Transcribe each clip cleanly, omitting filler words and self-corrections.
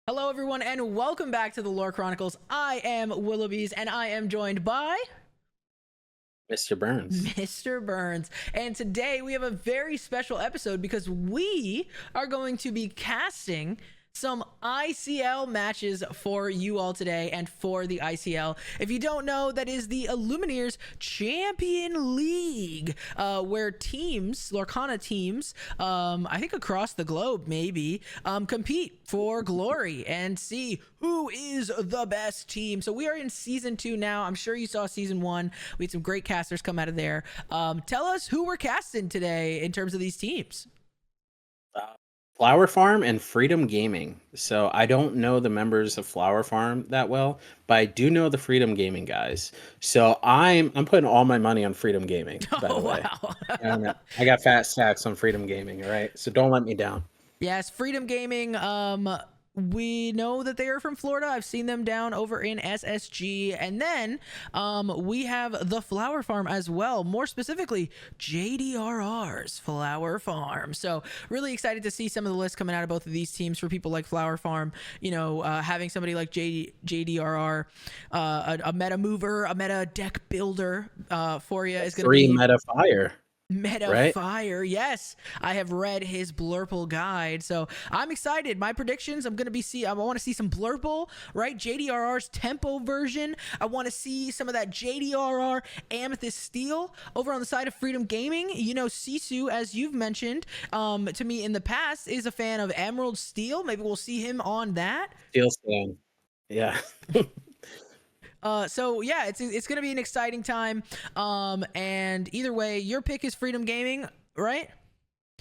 Hello, everyone, and welcome back to the Lore Chronicles. I am Willoughby's, and I am joined by Mr. Burns. Mr. Burns. And today we have a very special episode because we are going to be casting some ICL matches for you all today and for the ICL. If you don't know, that is the Illumineers Champion League, where teams, Lorcana teams, I think across the globe maybe, compete for glory and see who is the best team. So we are in season 2 now. I'm sure you saw season 1. We had some great casters come out of there. Tell us who we're casting today in terms of these teams. Flower Farm and Freedom Gaming. So I don't know the members of Flower Farm that well, but I do know the Freedom Gaming guys. So I'm putting all my money on Freedom Gaming, by the way. Wow. And I got fat stacks on Freedom Gaming, all right? So don't let me down. Yes, Freedom Gaming. We know that they are from Florida. I've seen them down over in SSG. And then we have the Flower Farm as well. More specifically, JDRR's Flower Farm. So really excited to see some of the lists coming out of both of these teams for people like Flower Farm. You know, having somebody like JDRR, a meta mover, a meta deck builder for you is going to be... Meta Fire. Meta Right? Fire, yes. I have read his Blurple guide, so I'm excited. My predictions, I want to see some Blurple, right? JDRR's tempo version. I want to see some of that JDRR Amethyst Steel over on the side of Freedom Gaming. You know, Sisu, as you've mentioned to me in the past, is a fan of Emerald Steel. Maybe we'll see him on that. Steel Stand. Yeah. So yeah, it's gonna be an exciting time. And either way, your pick is Freedom Gaming, right?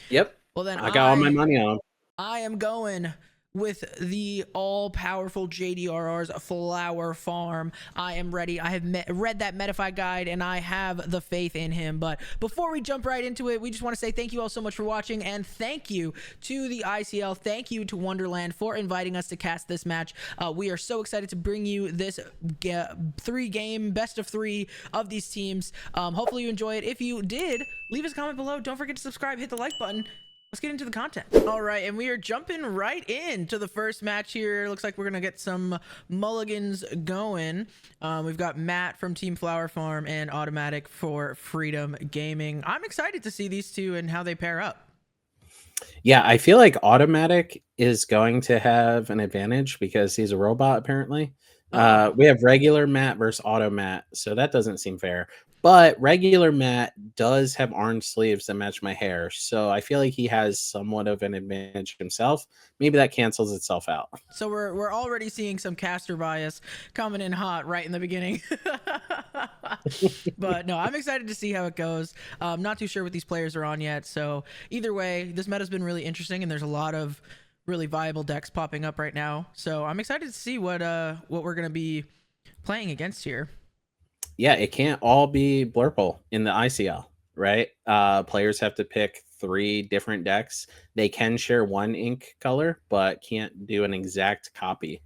Yep. Well then I got all my money on them. I am going with the all-powerful JDRR's Flower Farm. I am ready. I have read that Metafy guide, and I have the faith in him. But before we jump right into it, we just want to say thank you all so much for watching, and thank you to the ICL. Thank you to Wonderland for inviting us to cast this match. We are so excited to bring you this 3-game best of 3 of these teams. Hopefully you enjoy it. If you did, leave us a comment below. Don't forget to subscribe, hit the like button. Let's get into the content. All right, and we are jumping right into the first match here. Looks like we're gonna get some mulligans going. We've got Matt from Team Flower Farm and Automatic for Freedom Gaming. I'm excited to see these two and how they pair up. Yeah, I feel like Automatic is going to have an advantage because he's a robot, apparently. We have regular Matt versus Auto Matt, so that doesn't seem fair. But regular Matt does have orange sleeves that match my hair, so I feel like he has somewhat of an advantage himself. Maybe that cancels itself out. So we're already seeing some caster bias coming in hot right in the beginning. But no, I'm excited to see how it goes. I'm not too sure what these players are on yet, so either way, this meta's been really interesting, and there's a lot of really viable decks popping up right now. So I'm excited to see what we're gonna be playing against here. Yeah, it can't all be Blurple in the ICL, right? Players have to pick 3 different decks. They can share one ink color, but can't do an exact copy.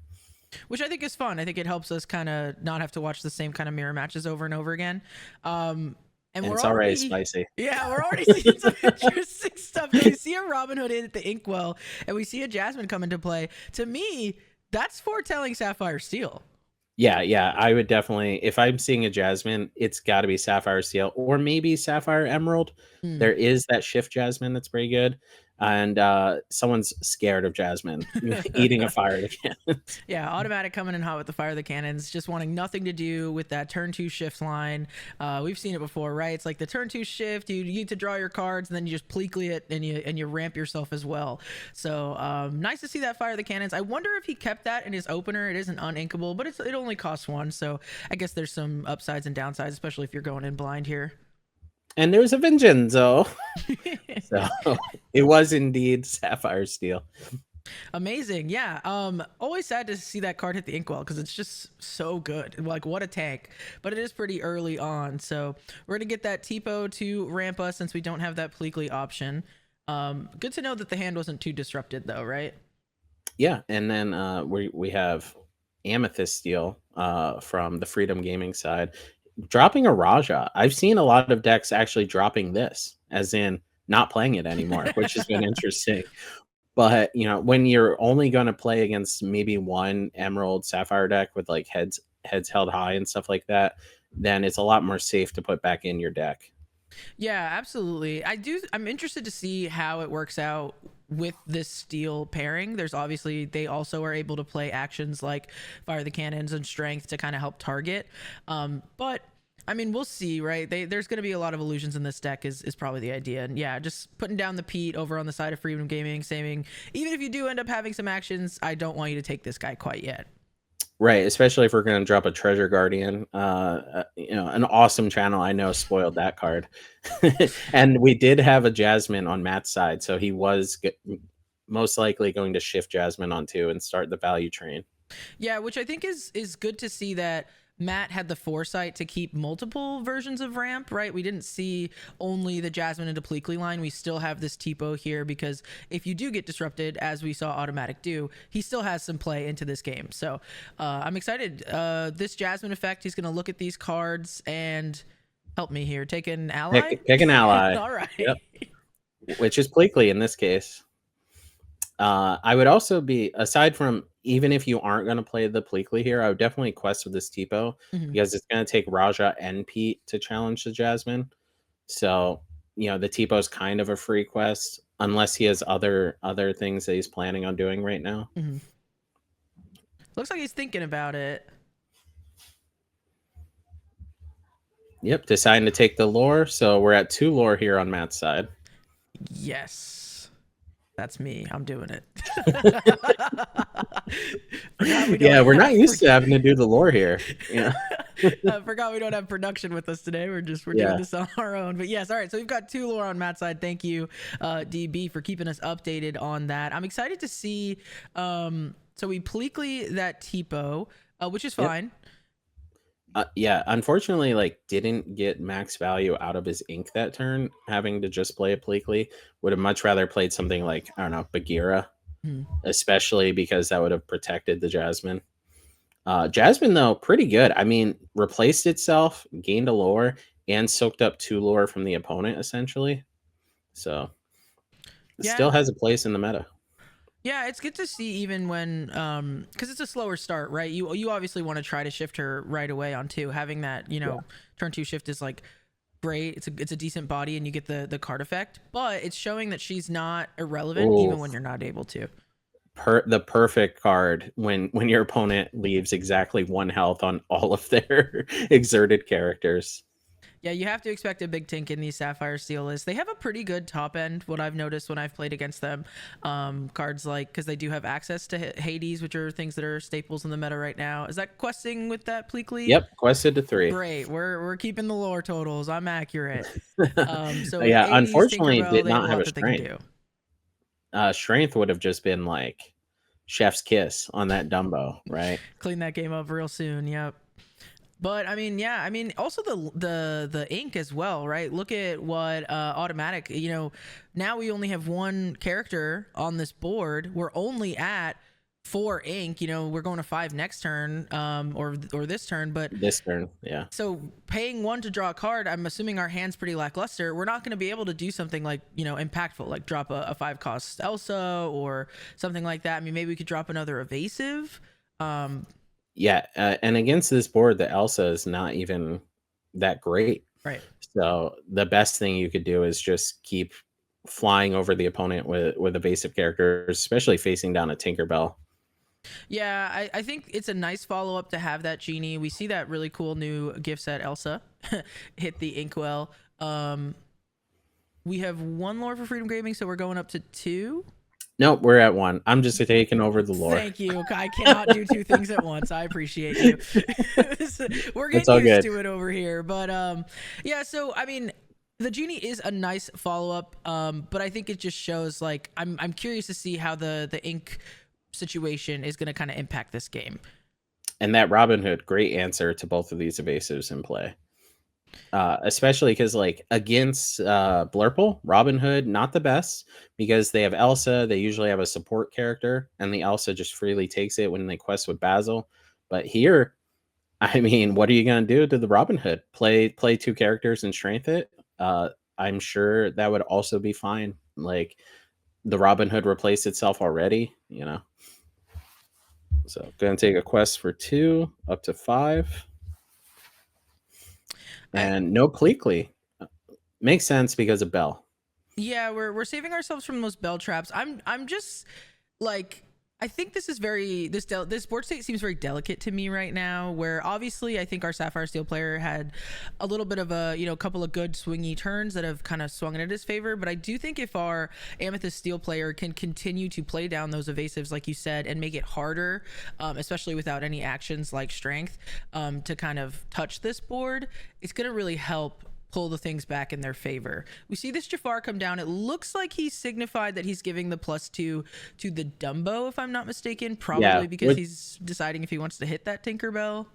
Which I think is fun. I think it helps us kind of not have to watch the same kind of mirror matches over and over again. And we're it's already spicy. Yeah, we're already seeing some interesting stuff. We see a Robin Hood in at the Inkwell, and we see a Jasmine come into play. To me, that's foretelling Sapphire Steel. Yeah, I would definitely, if I'm seeing a Jasmine, it's got to be Sapphire Steel or maybe Sapphire Emerald. There is that Shift Jasmine that's pretty good. And someone's scared of Jasmine eating a fire of the cannons. Yeah, Automatic coming in hot with the fire of the cannons, just wanting nothing to do with that turn 2 shift line. We've seen it before, right? It's like the turn 2 shift, you get to draw your cards, and then you just pleekly it and you ramp yourself as well. So nice to see that fire of the cannons. I wonder if he kept that in his opener. It isn't uninkable, but it only costs 1, so I guess there's some upsides and downsides, especially if you're going in blind here. And there's a Vincenzo. So it was indeed Sapphire Steel. Amazing. Yeah. Always sad to see that card hit the Inkwell because it's just so good. Like, what a tank. But it is pretty early on. So we're going to get that Tipo to ramp us since we don't have that Pleekly option. Good to know that the hand wasn't too disrupted though, right? Yeah. And then we have Amethyst Steel from the Freedom Gaming side. Dropping a Raja. I've seen a lot of decks actually dropping this, as in not playing it anymore, which has been interesting. But when you're only going to play against maybe one Emerald Sapphire deck with like heads held high and stuff like that, then it's a lot more safe to put back in your deck. Yeah, absolutely. I'm interested to see how it works out with this steel pairing. There's obviously, they also are able to play actions like fire the cannons and strength to kind of help target. But I mean, we'll see, right? There's going to be a lot of illusions in this deck is probably the idea. And yeah, just putting down the Pete over on the side of Freedom Gaming, saying, even if you do end up having some actions, I don't want you to take this guy quite yet. Right, especially if we're going to drop a Treasure Guardian. An awesome channel I know spoiled that card. And we did have a Jasmine on Matt's side, so he was most likely going to shift Jasmine onto and start the value train. Yeah, which I think is good to see that Matt had the foresight to keep multiple versions of ramp, right? We didn't see only the Jasmine and Depleakley line. We still have this Tipo here because if you do get disrupted, as we saw Automatic do, he still has some play into this game. So I'm excited. This Jasmine effect, he's going to look at these cards and help me here. Take an ally? Pick an ally. All right. Yep. Which is Pleakley in this case. I would also be, aside from, even if you aren't going to play the Pleakley here, I would definitely quest with this Tipo because it's going to take Raja and Pete to challenge the Jasmine. So, the Tipo is kind of a free quest unless he has other things that he's planning on doing right now. Looks like he's thinking about it. Yep, deciding to take the lore. So we're at 2 lore here on Matt's side. Yes. That's me. I'm doing it. We're not used to having to do the lore here. Yeah. I forgot we don't have production with us today. We're doing this on our own. But yes, all right. So we've got 2 lore on Matt's side. Thank you, DB, for keeping us updated on that. I'm excited to see. So we Pleakley that Tipo, which is fine. Unfortunately, didn't get max value out of his ink that turn, having to just play a Pleakley. Would have much rather played something like, I don't know, Bagheera, especially because that would have protected the Jasmine. Jasmine, though, pretty good. I mean, replaced itself, gained a lore, and soaked up 2 lore from the opponent, essentially. So, it still has a place in the meta. Yeah, it's good to see even when, because it's a slower start, right? You obviously want to try to shift her right away on 2. Having that, turn 2 shift is like great. It's a decent body, and you get the card effect. But it's showing that she's not irrelevant even when you're not able to. The perfect card when your opponent leaves exactly 1 health on all of their exerted characters. Yeah, you have to expect a big tink in these Sapphire Steel lists. They have a pretty good top end, what I've noticed when I've played against them. Cards because they do have access to Hades, which are things that are staples in the meta right now. Is that questing with that Pleakley? Yep, quested to 3. Great, we're keeping the lore totals. I'm accurate. So yeah, 80s, unfortunately, Tinkerbell, did not have a strength. Strength would have just been like chef's kiss on that Dumbo, right? Clean that game up real soon. Yep. But I mean, also the ink as well, right? Look at what Automatic, now we only have 1 character on this board. We're only at 4 ink, we're going to 5 next turn, or this turn, but this turn, yeah. So paying 1 to draw a card, I'm assuming our hand's pretty lackluster. We're not going to be able to do something like, impactful, like drop a 5 cost Elsa or something like that. I mean, maybe we could drop another evasive. And against this board, the Elsa is not even that great. Right. So the best thing you could do is just keep flying over the opponent with evasive characters, especially facing down a Tinkerbell. Yeah, I think it's a nice follow-up to have that Genie. We see that really cool new gift set Elsa hit the Inkwell. We have 1 lore for Freedom Gaming, so we're going up to 2. Nope, we're at 1. I'm just taking over the lore. Thank you. I cannot do 2 things at once. I appreciate you. We're getting used to it over here. But so I mean, the Genie is a nice follow-up, but I think it just shows I'm curious to see how the ink situation is going to kind of impact this game. And that Robin Hood, great answer to both of these evasives in play. Especially because against Blurple, Robin Hood, not the best because they have Elsa. They usually have a support character, and the Elsa just freely takes it when they quest with Basil. But here, I mean, what are you going to do to the Robin Hood? Play 2 characters and strength it? I'm sure that would also be fine. the Robin Hood replaced itself already, you know. So gonna take a quest for 2 up to 5. I And no Pleakley. Makes sense because of Bell. Yeah, we're saving ourselves from those bell traps. I'm just like, I think this is very this board state seems very delicate to me right now, where obviously I think our Sapphire Steel player had a little bit of a, you know, couple of good swingy turns that have kind of swung in his favor, but I do think if our Amethyst Steel player can continue to play down those evasives like you said and make it harder, especially without any actions like strength, to kind of touch this board, it's going to really help pull the things back in their favor. We see this Jafar come down. It looks like he signified that he's giving the +2 to the Dumbo, if I'm not mistaken, probably because he's deciding if he wants to hit that Tinkerbell.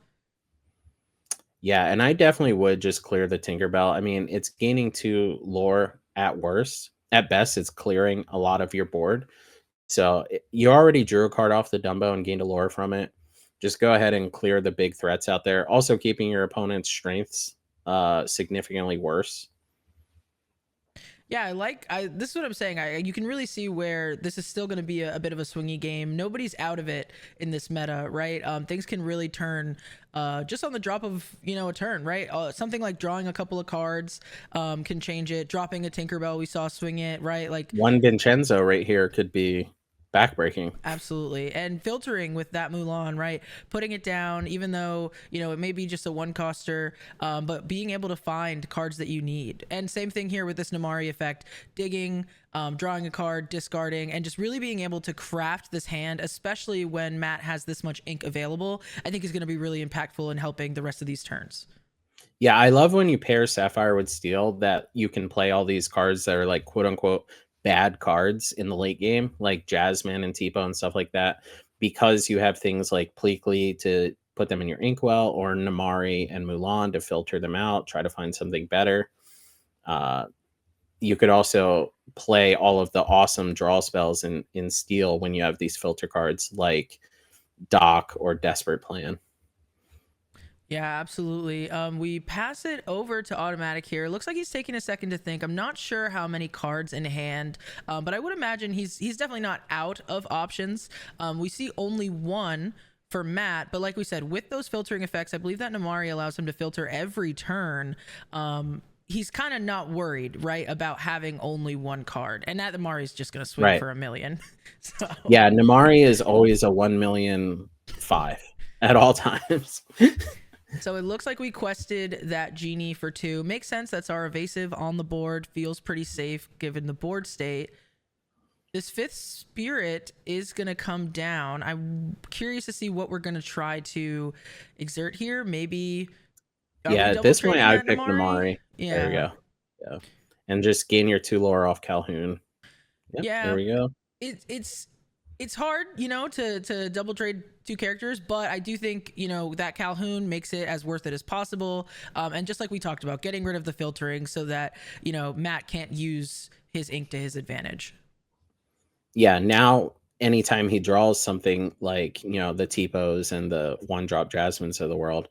Yeah, and I definitely would just clear the Tinkerbell. I mean, it's gaining 2 lore at worst. At best, it's clearing a lot of your board. So you already drew a card off the Dumbo and gained a lore from it. Just go ahead and clear the big threats out there. Also keeping your opponent's strengths significantly worse. Yeah, this is what I'm saying. You can really see where this is still going to be a bit of a swingy game. Nobody's out of it in this meta, right? Things can really turn just on the drop of, you know, a turn, right? Something like drawing a couple of cards can change it. Dropping a Tinkerbell, we saw swing it, right? Like one Vincenzo right here could be backbreaking. Absolutely. And filtering with that Mulan, right? Putting it down, even though, you know, it may be just a one coster, but being able to find cards that you need. And same thing here with this Namari effect, digging, drawing a card, discarding, and just really being able to craft this hand, especially when Matt has this much ink available, I think is going to be really impactful in helping the rest of these turns. Yeah, I love when you pair Sapphire with Steel that you can play all these cards that are like quote unquote bad cards in the late game, like Jasmine and Tipo and stuff like that, because you have things like Pleakley to put them in your Inkwell or Namari and Mulan to filter them out, try to find something better. You could also play all of the awesome draw spells in Steel when you have these filter cards like Doc or Desperate Plan. Yeah, absolutely. We pass it over to automatic here. Looks like he's taking a second to think. I'm not sure how many cards in hand, but I would imagine he's definitely not out of options. We see only one for Matt, but like we said, with those filtering effects, I believe that Namari allows him to filter every turn. He's kind of not worried, right, about having only one card, and that Namari's just going to swing for $1 million. So. Yeah, Namari is always a 1,000,005 at all times. So it looks like we quested that genie for 2. Makes sense. That's our evasive on the board. Feels pretty safe given the board state. This 5th spirit is going to come down. I'm curious to see what we're going to try to exert here. Maybe. Yeah, at this point, I would pick Namari. Yeah. There we go. Yeah. And just gain your 2 lore off Calhoun. Yep, yeah. There we go. It's hard, you know, to double trade 2 characters, but I do think, you know, that Calhoun makes it as worth it as possible. And just like we talked about, getting rid of the filtering so that, you know, Matt can't use his ink to his advantage. Yeah, now anytime he draws something like, you know, the Tipos and the 1-drop Jasmines of the world,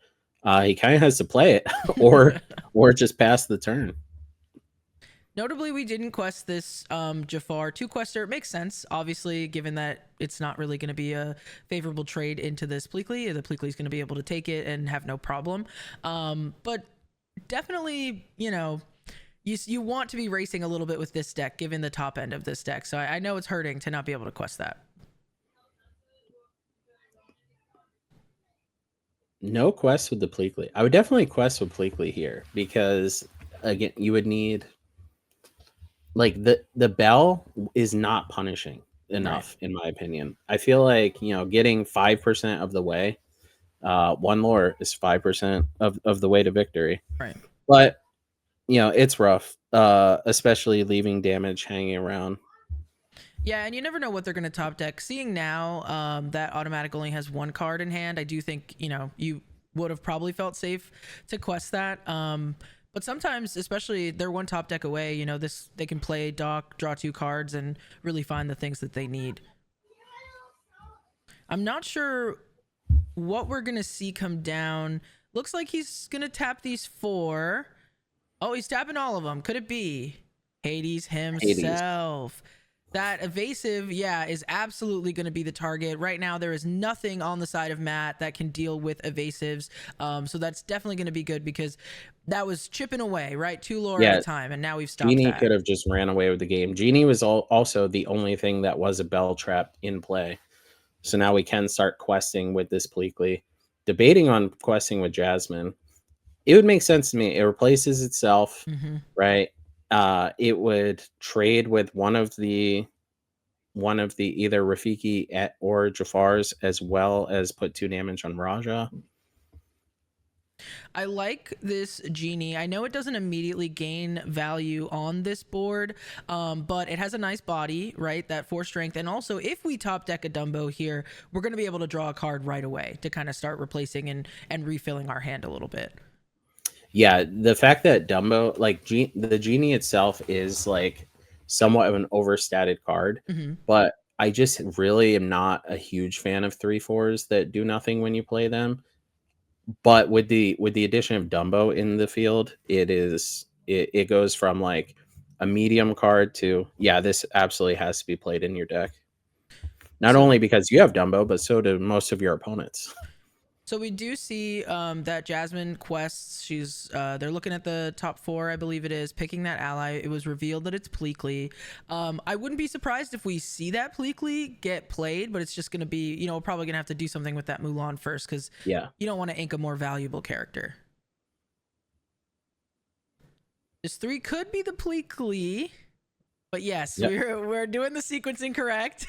he kind of has to play it or just pass the turn. Notably, we didn't quest this Jafar 2-quester. It makes sense, obviously, given that it's not really going to be a favorable trade into this Pleakley. The Pleakley is going to be able to take it and have no problem. But definitely, you know, you want to be racing a little bit with this deck, given the top end of this deck. So I know it's hurting to not be able to quest that. No quest with the Pleakley. I would definitely quest with Pleakley here because, again, you would need... like the bell is not punishing enough, right, in my opinion. I feel like, you know, getting 5% of the way, 1 lore is 5% of the way to victory. Right. But, you know, it's rough, especially leaving damage hanging around. Yeah, and you never know what they're going to top deck. Seeing now that automatic only has 1 card in hand, I do think, you know, you would have probably felt safe to quest that. But sometimes, especially they're 1 top deck away, you know, they can play Doc, draw 2 cards, and really find the things that they need. I'm not sure what we're going to see come down. Looks like he's going to tap these 4. Oh, he's tapping all of them. Could it be Hades himself? That evasive, yeah, is absolutely going to be the target. Right now, there is nothing on the side of Matt that can deal with evasives. So that's definitely going to be good because that was chipping away, right? 2 lore at a Yeah, time, and now we've stopped Genie that. could have just ran away with the game. Genie was also the only thing that was a bell trap in play. So now we can start questing with this Pleakley. Debating on questing with Jasmine. It would make sense to me. It replaces itself, Mm-hmm. right? It would trade with one of the either Rafiki or Jafar's, as well as put 2 damage on Raja. I like this Genie. I know it doesn't immediately gain value on this board, but it has a nice body, right? That 4 strength. And also, if we top deck a Dumbo here, we're going to be able to draw a card right away to kind of start replacing and refilling our hand a little bit. Yeah, the fact that Dumbo, like the Genie itself, is like somewhat of an overstated card, Mm-hmm. but I just really am not a huge fan of 3/4s that do nothing when you play them. But with the addition of Dumbo in the field, it goes from like a medium card to, yeah, this absolutely has to be played in your deck. Not So only because you have Dumbo, but so do most of your opponents. So we do see that Jasmine quests. They're looking at the top 4, I believe it is, picking that ally. It was revealed that it's Pleakley. I wouldn't be surprised if we see that Pleakley get played, but it's just going to be, we're probably going to have to do something with that Mulan first because Yeah. you don't want to ink a more valuable character. This 3 could be the Pleakley. But yes, Yep. we're doing the sequencing correct.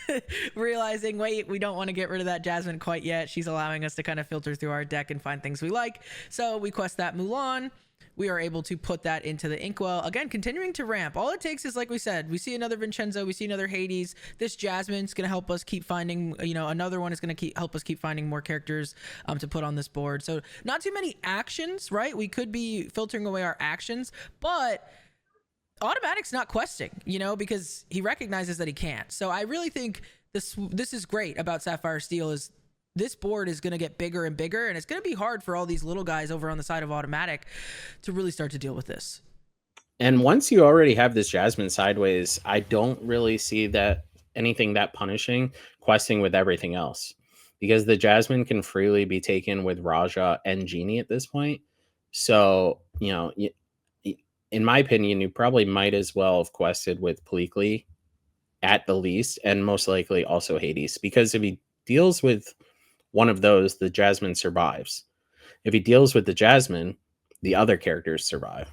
Realizing, wait, we don't want to get rid of that Jasmine quite yet. She's allowing us to kind of filter through our deck and find things we like. So we quest that Mulan. We are able to put that into the Inkwell. Again, continuing to ramp. All it takes is, like we said, we see another Vincenzo, we see another Hades. This Jasmine's going to help us keep finding, another one is going to help us keep finding more characters to put on this board. So not too many actions, right? We could be filtering away our actions, but Automatic's not questing, because he recognizes that he can't. So I really think this is great about Sapphire Steel is this board is going to get bigger and bigger, and it's going to be hard for all these little guys over on the side of Automatic to really start to deal with this. And once you already have this Jasmine sideways, I don't really see that anything that punishing questing with everything else, because the Jasmine can freely be taken with Raja and Genie at this point. So, in my opinion, you probably might as well have quested with Pleakley at the least, and most likely also Hades, because if he deals with one of those, the Jasmine survives. If he deals with the Jasmine, the other characters survive.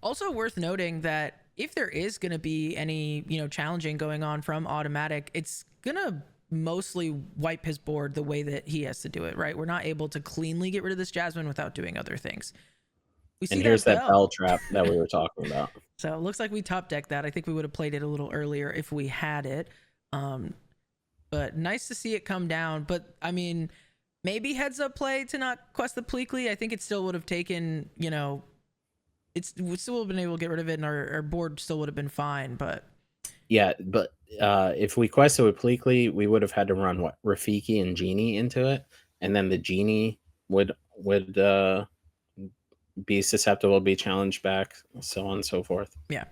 Also worth noting that if there is going to be any, challenging going on from Automatic, it's going to mostly wipe his board the way that he has to do it, right? We're not able to cleanly get rid of this Jasmine without doing other things. We see And here's that bell. bell trap that we were talking about. So it looks like we top decked that. I think we would have played it a little earlier if we had it. But nice to see it come down. But I mean, maybe heads up play to not quest the Pleakley. I think it still would have taken, we still would have been able to get rid of it, and our board still would have been fine. But Yeah, but if we quested with Pleakley, we would have had to run what, Rafiki and Genie into it, and then the Genie would be susceptible to be challenged back, so on and so forth. yeah.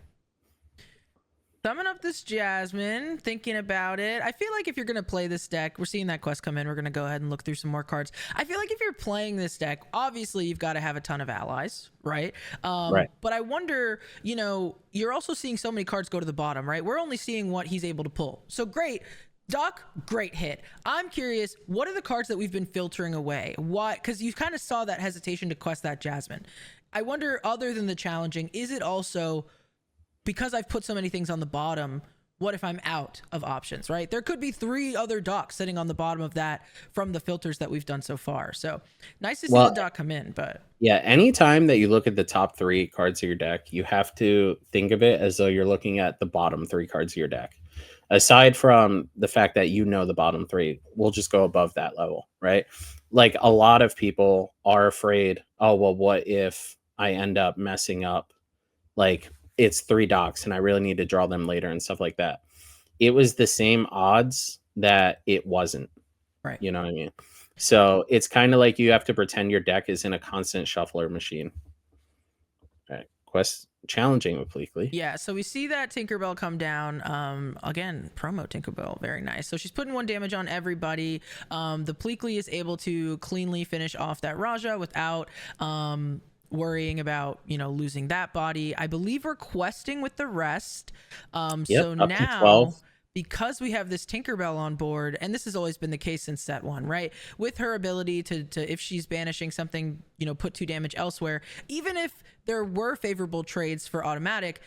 Summon up this Jasmine, thinking about it. I feel like if you're going to play this deck, we're seeing that quest come in. We're going to go ahead and look through some more cards. I feel like if you're playing this deck, obviously you've got to have a ton of allies, right? Right. But I wonder, you're also seeing so many cards go to the bottom, right? We're only seeing what he's able to pull. So great. Doc, great hit. I'm curious, what are the cards that we've been filtering away? Why? Because you kind of saw that hesitation to quest that Jasmine. I wonder, other than the challenging, is it also because I've put so many things on the bottom, what if I'm out of options, right? There could be 3 other docs sitting on the bottom of that from the filters that we've done so far. So nice to see the doc come in, but yeah, anytime that you look at the top 3 cards of your deck, you have to think of it as though you're looking at the bottom 3 cards of your deck. Aside from the fact that the bottom 3, we'll just go above that level, right? Like, a lot of people are afraid, oh, well, what if I end up messing up, like, it's 3 docs and I really need to draw them later and stuff like that. It was the same odds that it wasn't. right. You know what I mean? So it's kind of like you have to pretend your deck is in a constant shuffler machine. All right. quest challenging with Pleakley. Yeah, so we see that Tinkerbell come down. Again, promo Tinkerbell, very nice. So she's putting 1 damage on everybody. The Pleakley is able to cleanly finish off that Raja without worrying about, you know, losing that body. I believe we're questing with the rest. Yep, So up to now, 12. because we have this Tinkerbell on board, and this has always been the case since set 1, right? With her ability to if she's banishing something, you know, put 2 damage elsewhere, even if there were favorable trades for automatic,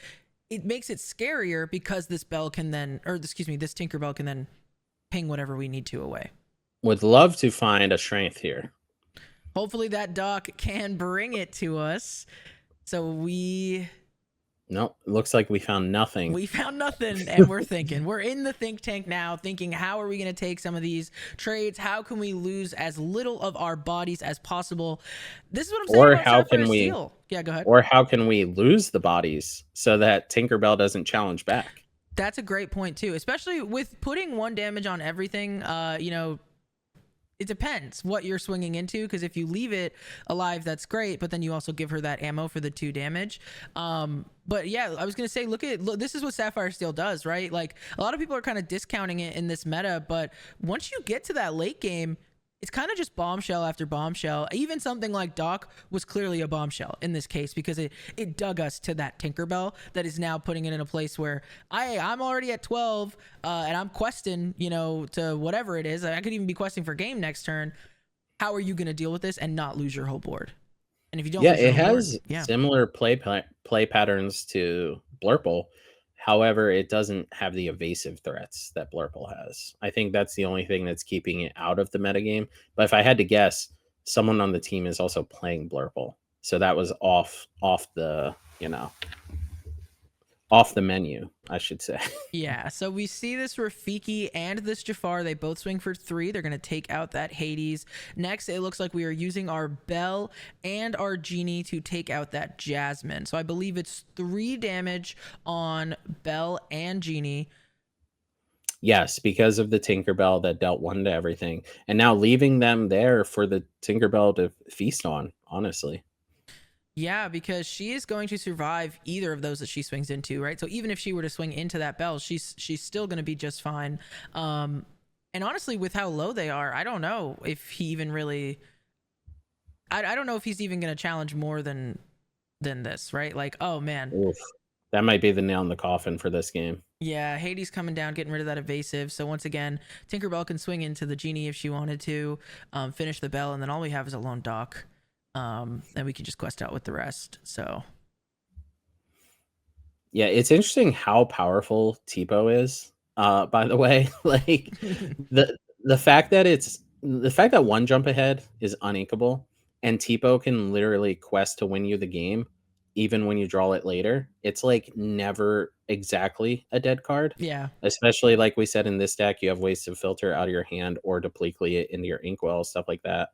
it makes it scarier because this bell can then, or excuse me, this Tinkerbell can then ping whatever we need to away. Would love to find a strength here. Hopefully that dock can bring it to us. So Nope, looks like we found nothing. We found nothing, and we're thinking. We're in the think tank now, thinking, how are we going to take some of these trades? How can we lose as little of our bodies as possible? This is what I'm saying Or about how Sapphire can we? Steel. Yeah, go ahead. Or how can we lose the bodies so that Tinkerbell doesn't challenge back? That's a great point too, especially with putting 1 damage on everything. You know, it depends what you're swinging into, because if you leave it alive, that's great, but then you also give her that ammo for the 2 damage. But yeah, I was gonna say, look, this is what Sapphire Steel does, right? Like, a lot of people are kind of discounting it in this meta, but once you get to that late game, it's kind of just bombshell after bombshell. Even something like Doc was clearly a bombshell in this case, because it dug us to that Tinkerbell that is now putting it in a place where I'm already at 12 and I'm questing, you know, to whatever it is. I could even be questing for game next turn. How are you going to deal with this and not lose your whole board? And if you don't, Yeah, lose your it whole has board, similar play patterns to Blurple. However, it doesn't have the evasive threats that Blurple has. I think that's the only thing that's keeping it out of the metagame. But if I had to guess, someone on the team is also playing Blurple. So that was off the, you know, off the menu, I should say. Yeah, so we see this Rafiki and this Jafar. They both swing for 3. They're going to take out that Hades. Next, it looks like we are using our Bell and our Genie to take out that Jasmine. So I believe it's 3 damage on Bell and Genie. Yes, because of the Tinkerbell that dealt 1 to everything. And now leaving them there for the Tinkerbell to feast on, honestly. Yeah, because she is going to survive either of those that she swings into, right? So even if she were to swing into that Bell, she's still going to be just fine. And honestly, with how low they are, I don't know if he even really... I don't know if he's even going to challenge more than this, right? Like, oh, man. Oof. That might be the nail in the coffin for this game. Yeah, Hades coming down, getting rid of that evasive. So once again, Tinkerbell can swing into the Genie if she wanted to, finish the Bell, and then all we have is a lone Doc. And we can just quest out with the rest. So yeah, it's interesting how powerful Tipo is. By the way, like the fact that 1 jump ahead is uninkable, and Tipo can literally quest to win you the game, even when you draw it later. It's like never exactly a dead card. yeah, Especially like we said in this deck, you have ways to filter out of your hand or to Pleakley it into your Inkwell, stuff like that.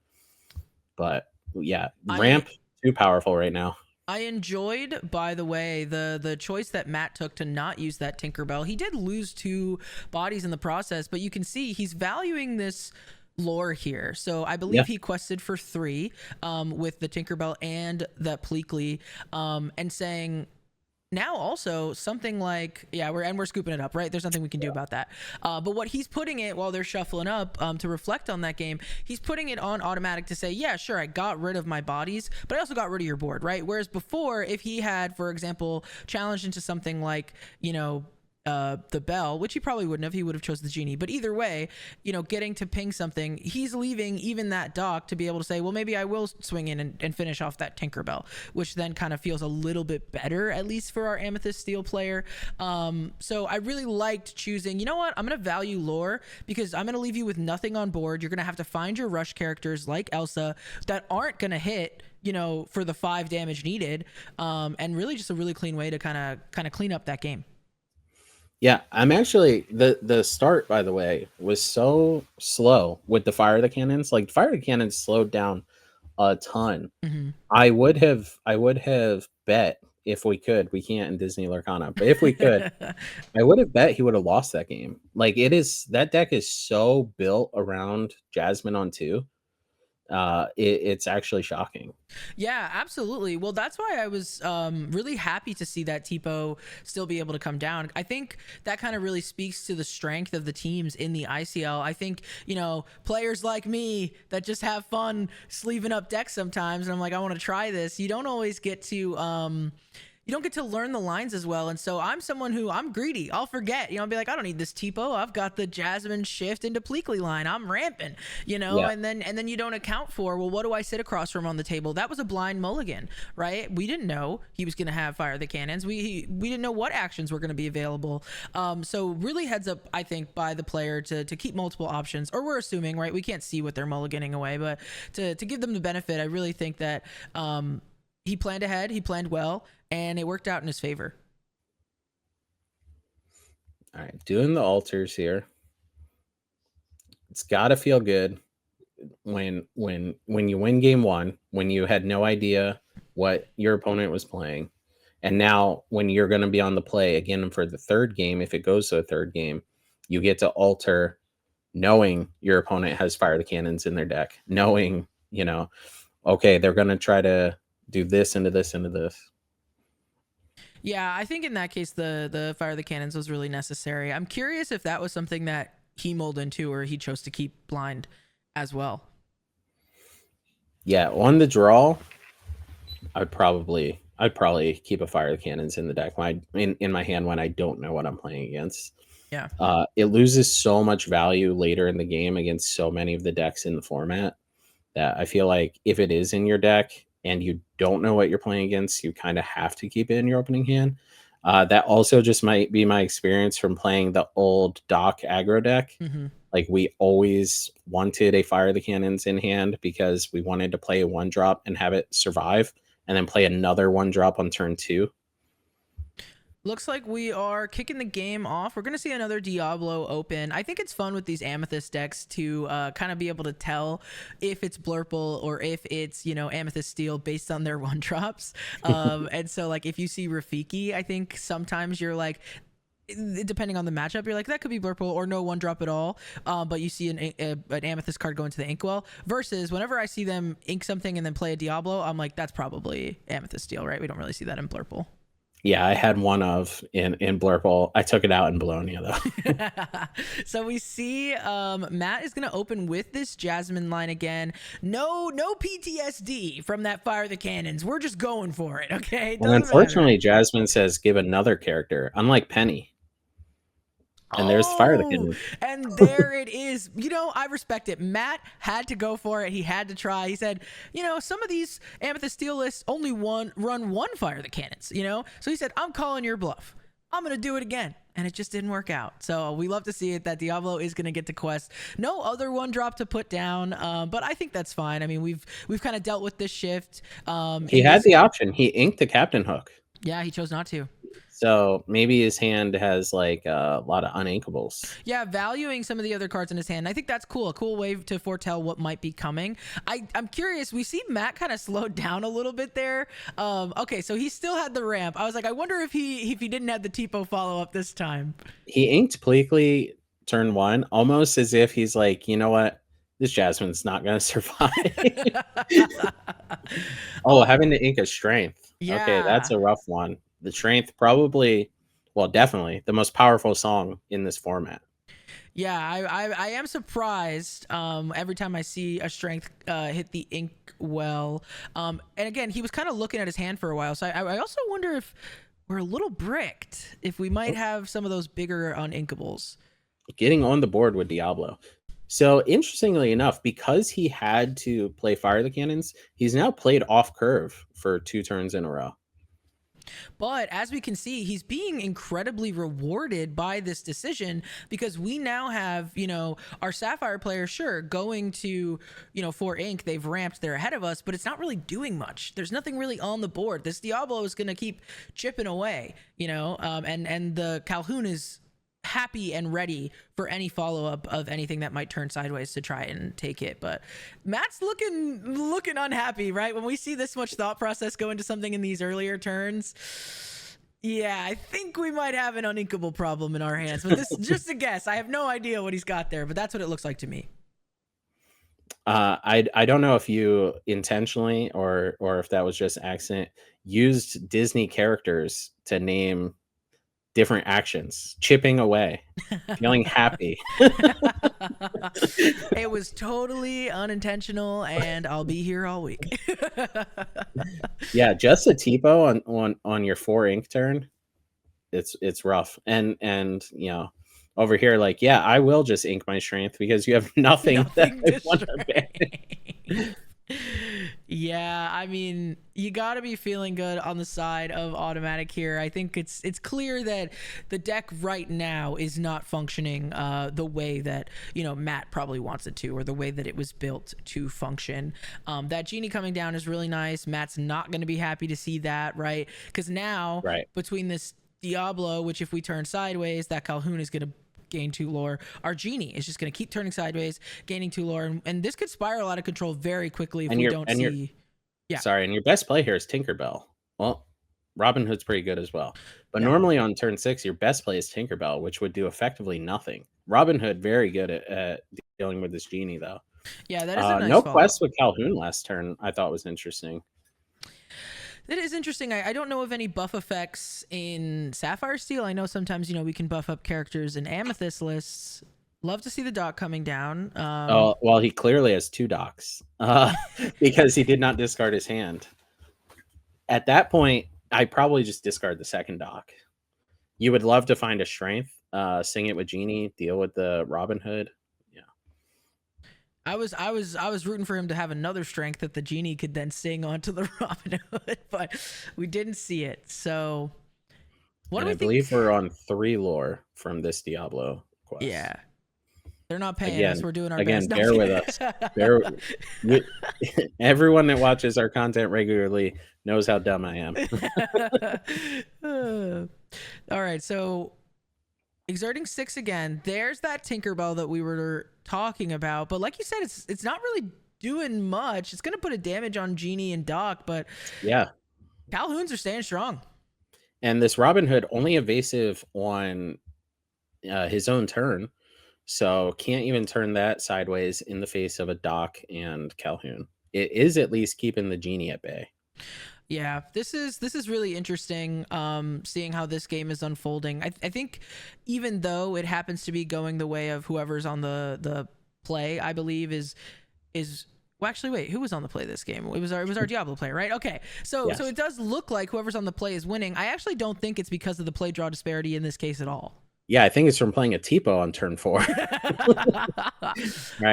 But yeah, ramp too powerful right now. I enjoyed, by the way, the choice that Matt took to not use that Tinkerbell. He did lose 2 bodies in the process, but you can see he's valuing this lore here. So I believe he quested for 3 with the Tinkerbell and the Pleakley, and saying... Now also something like, yeah, we're scooping it up, right? There's nothing we can do about that. But what he's putting it while they're shuffling up to reflect on that game, he's putting it on automatic to say, yeah, sure, I got rid of my bodies, but I also got rid of your board, right? Whereas before, if he had, for example, challenged into something like, you know, the Bell, which he probably wouldn't have. He would have chose the Genie. But either way, you know, getting to ping something, he's leaving even that Doc to be able to say, well, maybe I will swing in and finish off that Tinkerbell, which then kind of feels a little bit better, at least for our Amethyst Steel player. So I really liked choosing, you know what, I'm going to value lore because I'm going to leave you with nothing on board. You're going to have to find your rush characters like Elsa that aren't going to hit, you know, for the 5 damage needed, and really just a really clean way to kind of clean up that game. Yeah, I'm actually the start, by the way, was so slow with the fire of the cannons. Like fire of the cannons slowed down a ton. Mm-hmm. I would have bet if we could. We can't in Disney Lorcana, but if we could, I would have bet he would have lost that game. Like that deck is so built around Jasmine on 2 it's actually shocking. Yeah, absolutely. Well, that's why I was really happy to see that Tipo still be able to come down. I think that kind of really speaks to the strength of the teams in the ICL. I think, players like me that just have fun sleeving up decks sometimes, and I'm like, I want to try this. You don't always get to learn the lines as well. And so I'm someone who I'm greedy. I'll forget, I'll be like, I don't need this Tipo. I've got the Jasmine shift into Pleakley line. I'm ramping, Yeah. and then you don't account for, well, what do I sit across from on the table? That was a blind mulligan, right? We didn't know he was going to have Fire the Cannons. We didn't know what actions were going to be available. So really heads up, I think, by the player to keep multiple options, or we're assuming, right? We can't see what they're mulliganing away, but to give them the benefit, I really think that, he planned ahead, he planned well, and it worked out in his favor. All right, doing the altars here. It's got to feel good when you win game one, when you had no idea what your opponent was playing, and now when you're going to be on the play again for the third game, if it goes to a third game, you get to alter knowing your opponent has Fire the Cannons in their deck, knowing, okay, they're going to try to do this into this into this. Yeah, I think in that case, the Fire the Cannons was really necessary. I'm curious if that was something that he mulled into, or he chose to keep blind as well. Yeah, on the draw, I'd probably keep a Fire the Cannons in the deck in my hand when I don't know what I'm playing against. Yeah. It loses so much value later in the game against so many of the decks in the format that I feel like if it is in your deck and you don't know what you're playing against, you kind of have to keep it in your opening hand. That also just might be my experience from playing the old Doc aggro deck. Mm-hmm. Like, we always wanted a Fire the Cannons in hand because we wanted to play a 1-drop and have it survive, and then play another 1-drop on turn 2. Looks like we are kicking the game off. We're going to see another Diablo open. I think it's fun with these Amethyst decks to kind of be able to tell if it's Blurple or if it's, Amethyst Steel based on their 1-drops. And so, like, if you see Rafiki, I think sometimes you're like, depending on the matchup, you're like, that could be Blurple or no 1-drop at all. But you see an Amethyst card go into the Inkwell, versus whenever I see them ink something and then play a Diablo, I'm like, that's probably Amethyst Steel, right? We don't really see that in Blurple. Yeah, I had one of in Blurple. I took it out in Bologna, though. So we see Matt is going to open with this Jasmine line again. No PTSD from that Fire the Cannons. We're just going for it, okay? And unfortunately, Jasmine says give another character, unlike Penny. And there's Fire the Cannons. And there it is. I respect it. Matt had to go for it. He had to try. He said, some of these Amethyst Steel lists only run one Fire the Cannons, So he said, I'm calling your bluff. I'm going to do it again. And it just didn't work out. So we love to see it that Diablo is going to get to quest. No other 1-drop to put down, but I think that's fine. I mean, we've kind of dealt with this shift. He had the option. He inked the Captain Hook. Yeah, he chose not to. So maybe his hand has like a lot of uninkables. Yeah, valuing some of the other cards in his hand. I think that's cool. A cool way to foretell what might be coming. I'm curious. We see Matt kind of slowed down a little bit there. Okay, so he still had the ramp. I was like, I wonder if he didn't have the Tipo follow up this time. He inked Pleakley turn 1, almost as if he's like, you know what? This Jasmine's not going to survive. Having to ink a Strength. Yeah. Okay, that's a rough one. The Strength definitely the most powerful song in this format. Yeah, I am surprised every time I see a Strength hit the ink well. And again, he was kind of looking at his hand for a while. So I also wonder if we're a little bricked, if we might have some of those bigger uninkables. Getting on the board with Diablo. So interestingly enough, because he had to play Fire the Cannons, he's now played off curve for 2 turns in a row. But as we can see, he's being incredibly rewarded by this decision, because we now have, our Sapphire player, sure, going to, 4 ink. They've ramped. They're ahead of us, but it's not really doing much. There's nothing really on the board. This Diablo is going to keep chipping away, and the Calhoun is happy and ready for any follow-up of anything that might turn sideways to try and take it. But Matt's looking unhappy, right? When we see this much thought process go into something in these earlier turns, yeah, I think we might have an uninkable problem in our hands. But this just a guess. I have no idea what he's got there, but that's what it looks like to me. I don't know if you intentionally or if that was just accident used Disney characters to name different actions. Chipping away, feeling happy. It was totally unintentional, and I'll be here all week. Yeah, just a typo on your 4 ink turn. It's rough. And over here, like, yeah, I will just ink my strength because you have nothing that Nothing I to want to ban. Yeah, I mean, you got to be feeling good on the side of automatic here. I think it's clear that the deck right now is not functioning the way that Matt probably wants it to, or the way that it was built to function. That genie coming down is really nice. Matt's not going to be happy to see that, right? Because now Right. between this Diablo, which if we turn sideways, that Calhoun is going to gain 2 lore. Our genie is just going to keep turning sideways, gaining 2 lore, and this could spiral out of control very quickly if And we your don't and your see. Yeah, sorry, and your best play here is Tinkerbell. Well, Robin Hood's pretty good as well. But yeah, normally on turn 6, your best play is Tinkerbell, which would do effectively nothing. Robin Hood very good at dealing with this genie though. yeah. That is a nice No follow up. quest with Calhoun last turn I thought was interesting. That is interesting. I don't know of any buff effects in Sapphire Steel. I know sometimes we can buff up characters in Amethyst lists. Love to see the dock coming down. Oh, well, he clearly has 2 docks because he did not discard his hand. At that point, I probably just discard the second dock. You would love to find a strength, sing it with Genie, deal with the Robin Hood. Yeah. I was rooting for him to have another strength that the genie could then sing onto the Robin Hood, but we didn't see it. So what And do I we think? believe we're on 3 lore from this Diablo quest. Yeah, they're not paying us. Again, We're doing our best. again, No, I'm bear with us. Bear with everyone that watches our content regularly knows how dumb I am. kidding. All right, so exerting 6 again. There's that Tinkerbell that we were talking about, but like you said, it's not really doing much. It's gonna put a damage on Genie and Doc, but Yeah. Calhoun's are staying strong. And this Robin Hood only evasive on his own turn. So can't even turn that sideways in the face of a Doc and Calhoun. It is at least keeping the Genie at bay. Yeah, this is really interesting. Seeing how this game is unfolding. I think even though it happens to be going the way of whoever's on the play, I believe is well, actually, wait, who was on the play this game? It was our Diablo play, right? Okay, so Yes. it does look like whoever's on the play is winning. I actually don't think it's because of the play draw disparity in this case at all. Yeah, I think it's from playing a Tipo on turn 4. Right,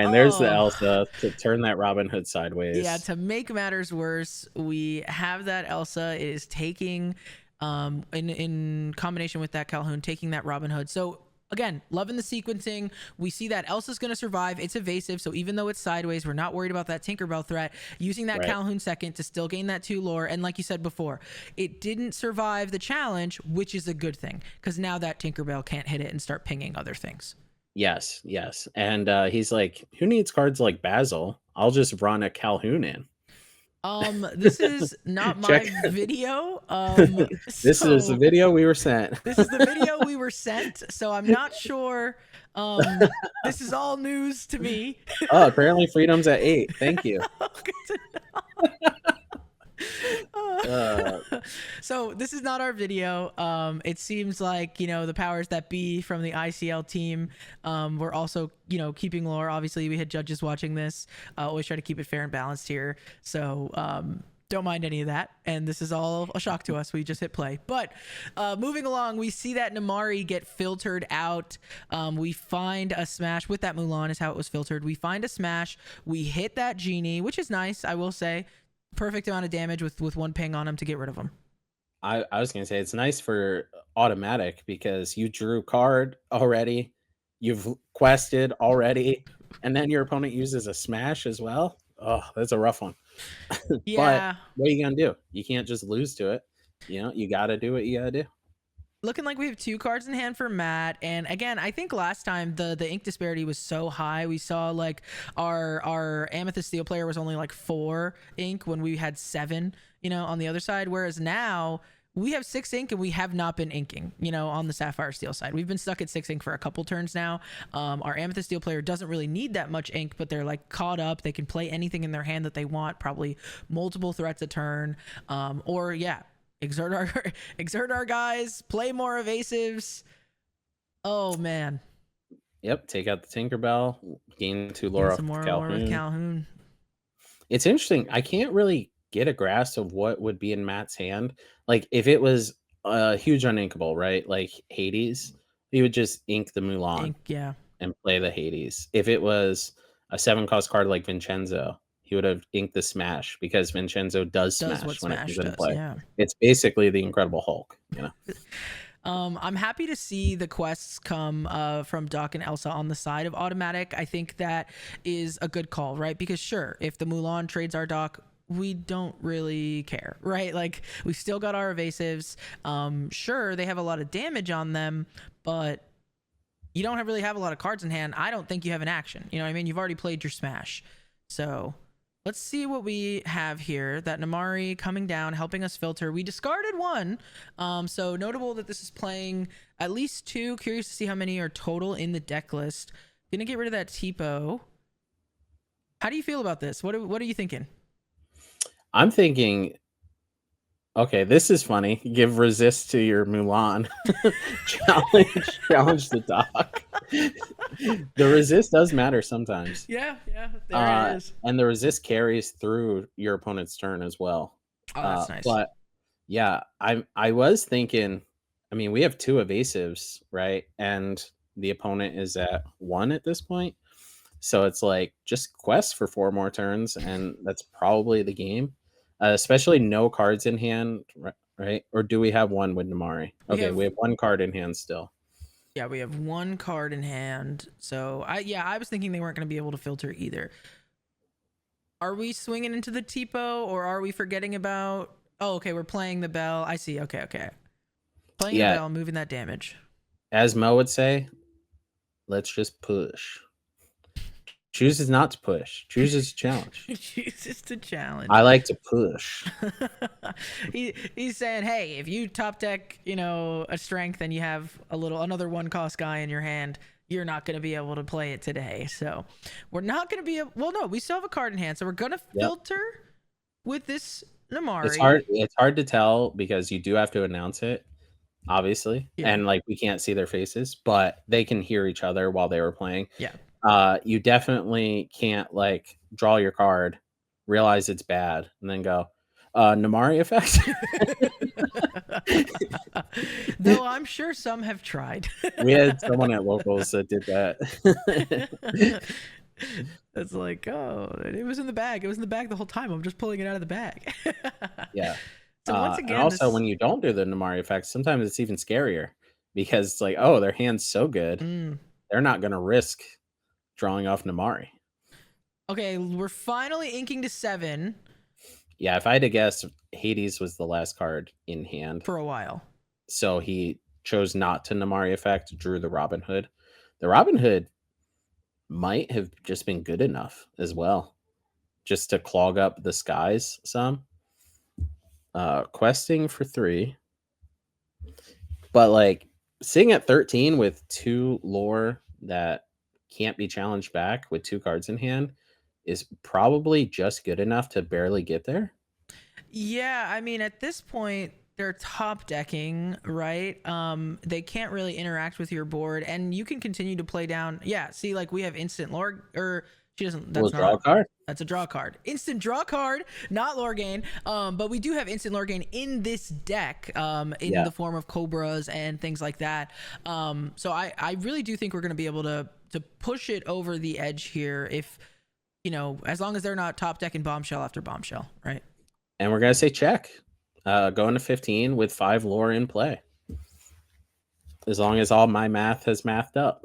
and there's the Oh. Elsa to turn that Robin Hood Yeah, sideways. to make matters worse, we have that Elsa is taking in combination with that Calhoun taking that Robin Hood. So again, loving the sequencing. We see that Elsa's going to survive. It's evasive, so even though it's sideways, we're not worried about that Tinkerbell threat. Using that Right. Calhoun second to still gain that 2 lore, and like you said before, it didn't survive the challenge, which is a good thing because now that Tinkerbell can't hit it and start pinging other things. Yes, yes. And he's like, who needs cards like Basil? I'll just run a Calhoun in. This is not Check. my video. This is the So video we were sent. this is the video we were sent, so I'm not sure. This is all news to me. Oh, apparently freedom's at 8. Thank you. Good to Uh, know. So this is not our video. It seems like the powers that be from the ICL team were also keeping lore. Obviously, we had judges watching this. Always try to keep it fair and balanced here. So don't mind any of that. And this is all a shock to us. We just hit play. But moving along, we see that Namari get filtered out. We find a smash with that Mulan is how it was filtered. We find a smash. We hit that genie, which is nice, I will say. Perfect amount of damage with 1 ping on him to get rid of him. I was gonna say it's nice for automatic because you drew card already, you've quested already, and then your opponent uses a smash as well. Oh, that's a rough one. But Yeah. what are you gonna do? You can't just lose to it. You gotta do what you gotta do. Looking like we have 2 cards in hand for Matt, and again, I think last time the ink disparity was so high. We saw like our Amethyst Steel player was only like 4 ink when we had 7, on the other side. Whereas now we have 6 ink and we have not been inking, on the Sapphire Steel side. We've been stuck at 6 ink for a couple turns now. Our Amethyst Steel player doesn't really need that much ink, but they're like caught up. They can play anything in their hand that they want, probably multiple threats a turn. Or yeah, exert our guys, play more evasives. Oh man. Yep, take out the Tinkerbell, gain 2 Gain lore off some more of lore with Calhoun. Calhoun. It's interesting. I can't really get a grasp of what would be in Matt's hand. Like if it was a huge uninkable, right? Like Hades, he would just ink the Mulan Ink, yeah. and play the Hades. If it was a 7-cost card like Vincenzo, he would have inked the Smash because Vincenzo does Does smash what when it Smash comes into does, play. yeah. It's basically the Incredible Hulk, I'm happy to see the quests come from Doc and Elsa on the side of automatic. I think that is a good call, right? Because sure, if the Mulan trades our Doc, we don't really care, right? Like we still got our evasives. Sure, they have a lot of damage on them, but you don't really have a lot of cards in hand. I don't think you have an action. You know what I mean? You've already played your Smash. So let's see what we have here. That Namari coming down, helping us filter. We discarded 1. So notable that this is playing at least 2. Curious to see how many are total in the deck list. Gonna get rid of that Tipo. How do you feel about this? What are you thinking? I'm thinking, okay, this is funny. Give resist to your Mulan. challenge the Doc. The resist does matter sometimes. Yeah, there it is. And the resist carries through your opponent's turn as well. Oh, that's nice. But yeah, I was thinking, I mean, we have 2 evasives, right? And the opponent is at 1 at this point. So it's like just quest for 4 more turns, and that's probably the game. Especially no cards in hand, right? Or do we have 1 with Namari? Okay, we have 1 card in hand still. Yeah, we have 1 card in hand. So I was thinking they weren't going to be able to filter either. Are we swinging into the Tipo, or are we forgetting about? Oh, okay, we're playing the bell. I see. Okay. Playing the bell, moving that damage. As Mo would say, let's just push. Chooses not to push. Chooses to challenge. Chooses to challenge. I like to push. He's saying, hey, if you top deck, a strength and you have another 1-cost guy in your hand, you're not going to be able to play it today. So we're not going to be well, no, we still have a card in hand. So we're going to filter with this Namari. It's hard to tell because you do have to announce it, obviously. Yeah. And like we can't see their faces, but they can hear each other while they were playing. Yeah. You definitely can't like draw your card, realize it's bad, and then go, Namari effect. Though I'm sure some have tried. We had someone at locals that did that. It's like, oh, it was in the bag. It was in the bag the whole time. I'm just pulling it out of the bag. Yeah. So once again, and also when you don't do the Namari effect, sometimes it's even scarier because it's like, oh, their hand's so good, they're not going to risk drawing off Namari. Okay, we're finally inking to 7. Yeah, if I had to guess, Hades was the last card in hand for a while. So he chose not to Namari effect, drew the Robin Hood. The Robin Hood might have just been good enough as well, just to clog up the skies some. Questing for 3. But like sitting at 13 with 2 lore that can't be challenged back with 2 cards in hand is probably just good enough to barely get there. Yeah, I mean, at this point, they're top decking, right? They can't really interact with your board, and you can continue to play down. Yeah, see, like we have instant lore, or she doesn't. That's not draw a card. That's a draw card. Instant draw card, not lore gain. But we do have instant lore gain in this deck, in the form of Cobras and things like that. So I really do think we're going to be able to push it over the edge here, if as long as they're not top decking bombshell after bombshell, right? And we're gonna say check. Going to 15 with 5 lore in play. As long as all my math has mathed up.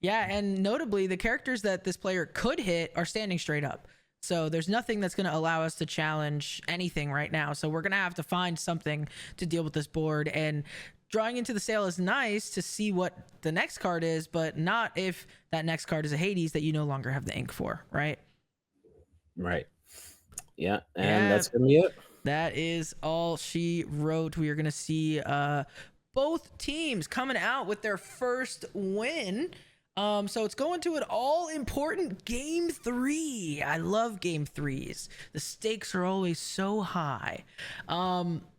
Yeah, and notably, the characters that this player could hit are standing straight up. So there's nothing that's going to allow us to challenge anything right now. So we're going to have to find something to deal with this board. And drawing into the sale is nice to see what the next card is, but not if that next card is a Hades that you no longer have the ink for, right? Right. Yeah, and that's going to be it. That is all she wrote. We are going to see both teams coming out with their first win. So it's going to an all important game 3. I love game 3s. The stakes are always so high.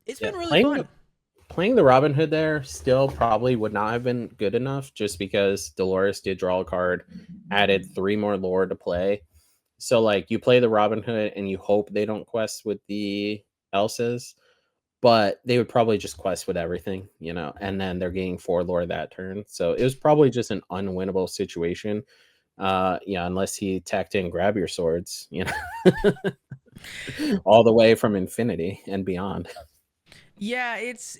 It's been really fun. Playing the Robin Hood there still probably would not have been good enough, just because Dolores did draw a card, added 3 more lore to play. So like you play the Robin Hood and you hope they don't quest with the Elsa's, but they would probably just quest with everything, and then they're getting 4 lore that turn. So it was probably just an unwinnable situation. Yeah, unless he tacked in grab your swords, all the way from infinity and beyond. Yeah, it's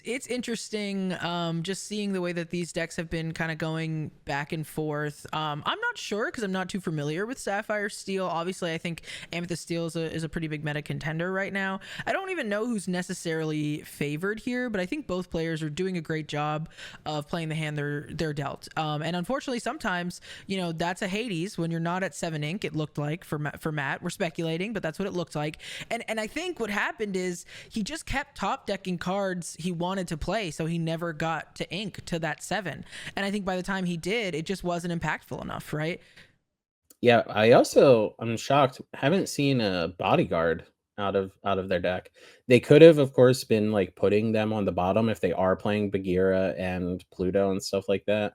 interesting just seeing the way that these decks have been kind of going back and forth. I'm not sure because I'm not too familiar with Sapphire Steel. Obviously, I think Amethyst Steel is a pretty big meta contender right now. I don't even know who's necessarily favored here, but I think both players are doing a great job of playing the hand they're dealt. And unfortunately, sometimes that's a Hades when you're not at 7 ink. It looked like for Matt. We're speculating, but that's what it looked like. And I think what happened is he just kept top decking cards he wanted to play, so he never got to ink to that 7. And I think by the time he did, it just wasn't impactful enough, right? Yeah, I'm shocked. Haven't seen a bodyguard out of their deck. They could have, of course, been like putting them on the bottom if they are playing Bagheera and Pluto and stuff like that.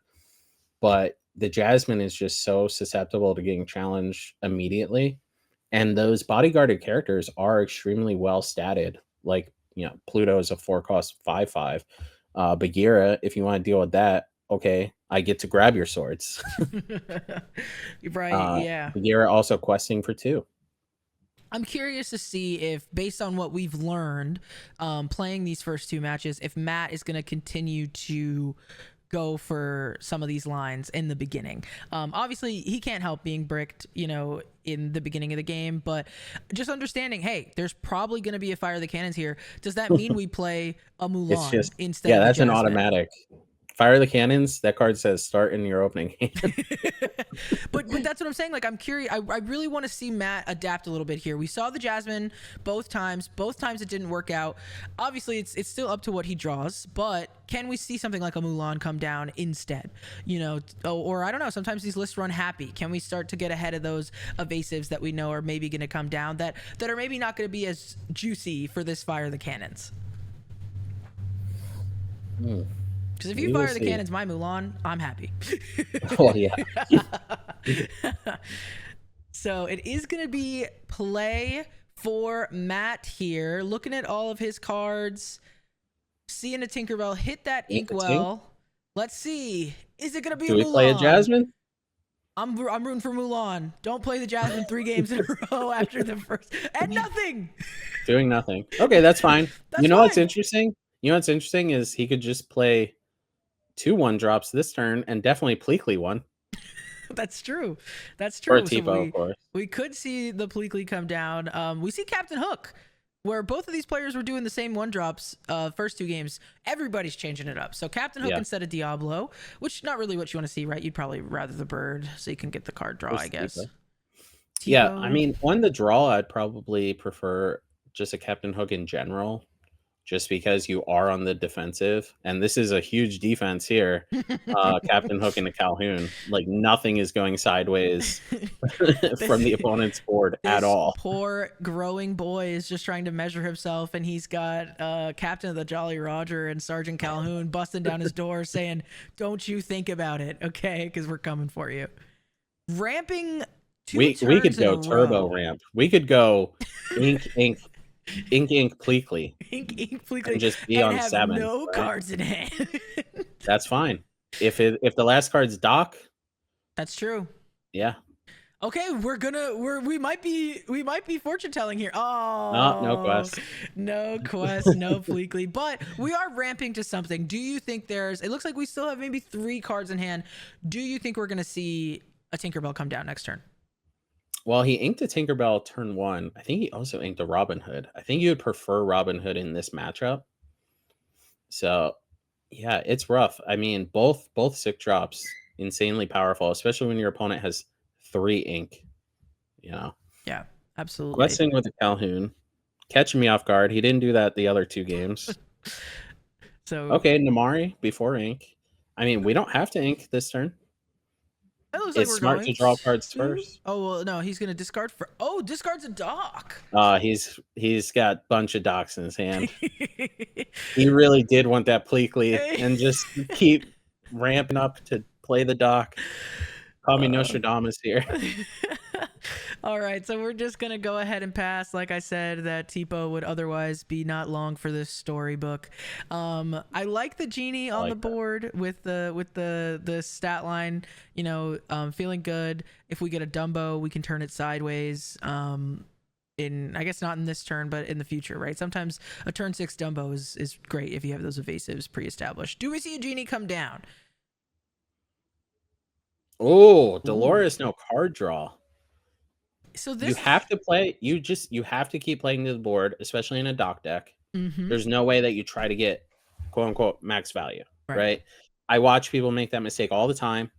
But the Jasmine is just so susceptible to getting challenged immediately. And those bodyguarded characters are extremely well statted. Like, Pluto is a 4-cost 5/5. Bagheera, if you want to deal with that, okay, I get to grab your swords. Right, yeah. Bagheera also questing for 2. I'm curious to see if, based on what we've learned playing these first 2 matches, if Matt is going to continue to go for some of these lines in the beginning. Obviously, he can't help being bricked, in the beginning of the game, but just understanding, hey, there's probably going to be a Fire the Cannons here. Does that mean we play a Mulan instead of the that's Jasmine? an automatic. Fire the Cannons, that card says start in your opening hand. but that's what I'm saying. Like, I'm curious. I really want to see Matt adapt a little bit here. We saw the Jasmine both times. Both times it didn't work out. Obviously, it's still up to what he draws, but can we see something like a Mulan come down instead? Or I don't know. Sometimes these lists run happy. Can we start to get ahead of those evasives that we know are maybe going to come down that are maybe not going to be as juicy for this Fire the Cannons? Because if you fire the cannons, my Mulan, I'm happy. Oh, yeah. So it is going to be play for Matt here. Looking at all of his cards, seeing a Tinkerbell hit that inkwell. Let's see. Is it going to be a Mulan? Do we play a Jasmine? I'm rooting for Mulan. Don't play the Jasmine 3 games in a row after the first. And nothing. Doing nothing. Okay, that's fine. What's interesting? What's interesting is he could just play 2 1-drops this turn and definitely Pleakley one. That's true. That's true. Or Tipo, of course. We could see the Pleakley come down. We see Captain Hook, where both of these players were doing the same 1-drops first 2 games. Everybody's changing it up. So Captain Hook instead of Diablo, which not really what you want to see, right? You'd probably rather the bird so you can get the card draw, I guess. Yeah, I mean, on the draw, I'd probably prefer just a Captain Hook in general, just because you are on the defensive, and this is a huge defense here. Captain Hook and a Calhoun, like nothing is going sideways from the opponent's board at all. Poor growing boy is just trying to measure himself, and he's got Captain of the Jolly Roger and Sergeant Calhoun busting down his door saying, "Don't you think about it, okay? Because we're coming for you." Ramping. We could go turbo ramp. We could go ink Pleakley. Ink Pleakley. And just be on have 7. No cards in hand. That's fine. If the last card's Doc. That's true. Yeah. Okay, we might be fortune telling here. Oh, no quest. No quest, no Pleakley. But we are ramping to something. Do you think it looks like we still have maybe 3 cards in hand. Do you think we're gonna see a Tinkerbell come down next turn? Well, he inked a Tinkerbell turn 1. I think he also inked a Robin Hood. I think you would prefer Robin Hood in this matchup. So, yeah, it's rough. I mean, both sick drops, insanely powerful, especially when your opponent has 3 ink. Yeah, absolutely. Questing with a Calhoun. catching me off guard. He didn't do that the other 2 games. So Okay, Namari before ink. I mean, we don't have to ink this turn. it looks like It's we're smart going to draw cards to. first. Oh well, no, he's gonna discard for. Oh, discards a dock. He's got a bunch of docks in his hand. He really did want that Pleakley and just keep ramping up to play the dock. Call me Nostradamus here. All right, so we're just gonna go ahead and pass. Like I said, that Tipo would otherwise be not long for this storybook. I like the genie on the board with the stat line. You know, feeling good. If we get a Dumbo, we can turn it sideways. In I guess not in this turn, but in the future, right? Sometimes a turn 6 Dumbo is great if you have those evasives pre-established. Do we see a genie come down? Oh, Dolores, no card draw. So this You have to play. You have to keep playing to the board, especially in a dock deck. Mm-hmm. There's no way that you try to get quote unquote max value, right? I watch people make that mistake all the time,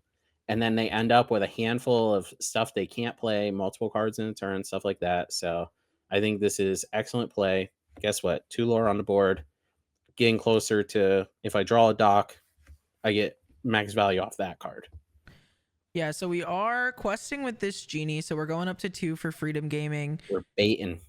and then they end up with a handful of stuff they can't play, multiple cards in a turn, stuff like that. So I think this is excellent play. Guess what? 2 lore on the board, getting closer to if I draw a dock, I get max value off that card. Yeah, so we are questing with this genie, so we're going up to 2 for Freedom Gaming. We're baiting.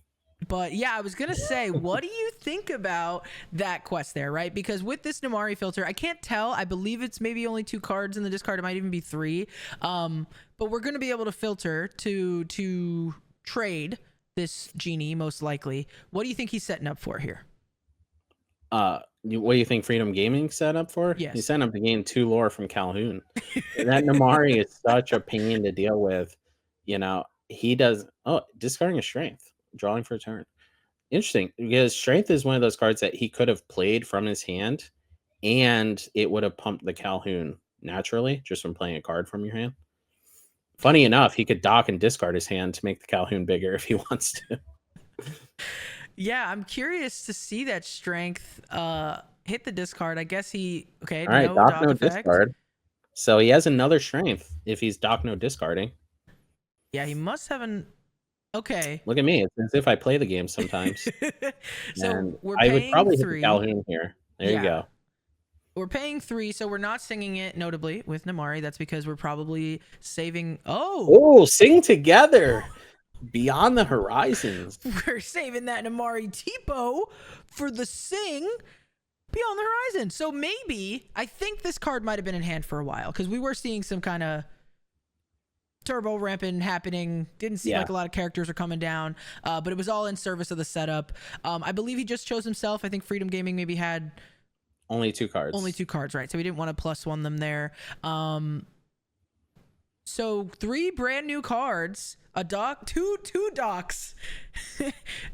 But yeah, I was gonna say, what do you think about that quest there, right? Because with this Namari filter, I can't tell. I believe it's maybe only 2 cards in the discard. It might even be 3. But we're gonna be able to filter to trade this genie most likely. What do you think he's setting up for here? What do you think Freedom Gaming set up for? Yes. He's setting up to gain 2 lore from Calhoun. That Namari is such a pain to deal with. You know, he does discarding a strength, drawing for a turn. Interesting, because strength is one of those cards that he could have played from his hand, and it would have pumped the Calhoun naturally just from playing a card from your hand. Funny enough, he could dock and discard his hand to make the Calhoun bigger if he wants to. Yeah, I'm curious to see that strength hit the discard. I guess he All right, no dock no effect. discard. So he has another strength if he's dock no discarding. Yeah, he must have an okay. Look at me. It's as if I play the game sometimes. So and we're I would paying probably 3. hit the Calhoun here. There you go. We're paying 3, so we're not singing it notably with Namari. That's because we're probably saving. Oh, sing together. Beyond the Horizons. We're saving that Namari Tipo for the sing Beyond the Horizon. So maybe, I think this card might have been in hand for a while because we were seeing some kind of turbo ramping happening. Didn't seem like a lot of characters are coming down, but it was all in service of the setup. I believe he just chose himself. I think Freedom Gaming maybe had only 2 cards. Only 2 cards, right? So we didn't want to +1 them there. So 3 brand new cards, a dock, two docks,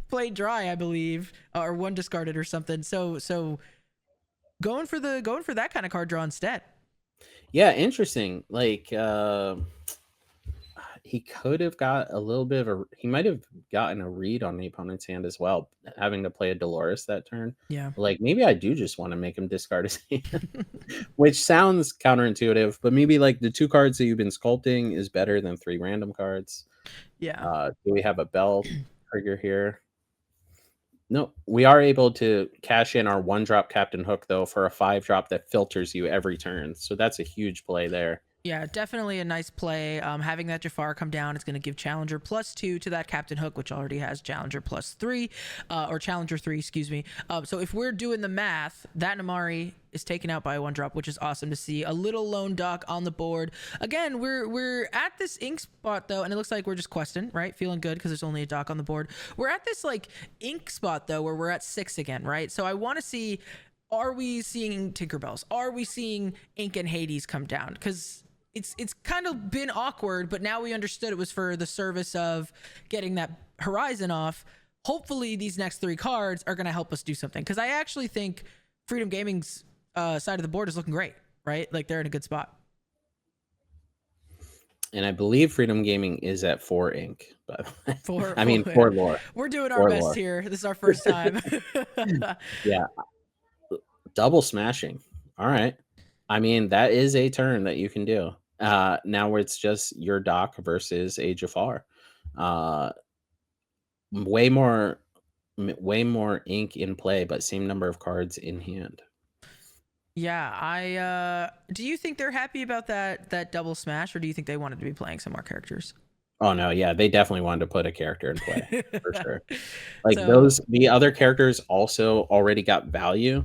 played dry, I believe, or 1 discarded or something. So going for that kind of card draw instead. Yeah, interesting. Like he could have got a little bit of he might have gotten a read on the opponent's hand as well, having to play a Dolores that turn. Yeah. Like maybe I do just want to make him discard his hand, which sounds counterintuitive, but maybe like the 2 cards that you've been sculpting is better than 3 random cards. Yeah. Do we have a bell trigger here? No, we are able to cash in our 1-drop Captain Hook though for a 5-drop that filters you every turn. So that's a huge play there. Yeah, definitely a nice play. Having that Jafar come down is going to give Challenger +2 to that Captain Hook, which already has Challenger +3, or Challenger 3, excuse me. So if we're doing the math, that Namari is taken out by a 1-drop, which is awesome to see. A little lone dock on the board. Again, we're at this ink spot though, and it looks like we're just questing, right? Feeling good because there's only a dock on the board. We're at this like ink spot though, where we're at 6 again, right? So I want to see, are we seeing Tinkerbells? Are we seeing Ink and Hades come down? Because it's kind of been awkward, but now we understood it was for the service of getting that Horizon off. Hopefully these next 3 cards are going to help us do something, because I actually think Freedom Gaming's side of the board is looking great, right? Like they're in a good spot. And I believe Freedom Gaming is at 4 ink, but 4 lore. We're doing our best here. This is our first time. Yeah. Double smashing. All right. I mean, that is a turn that you can do. Now it's just your dock versus a Jafar. Way more way more ink in play, but same number of cards in hand. Yeah, do you think they're happy about that double smash, or do you think they wanted to be playing some more characters? Oh no, yeah, they definitely wanted to put a character in play for sure. Like So the other characters also already got value,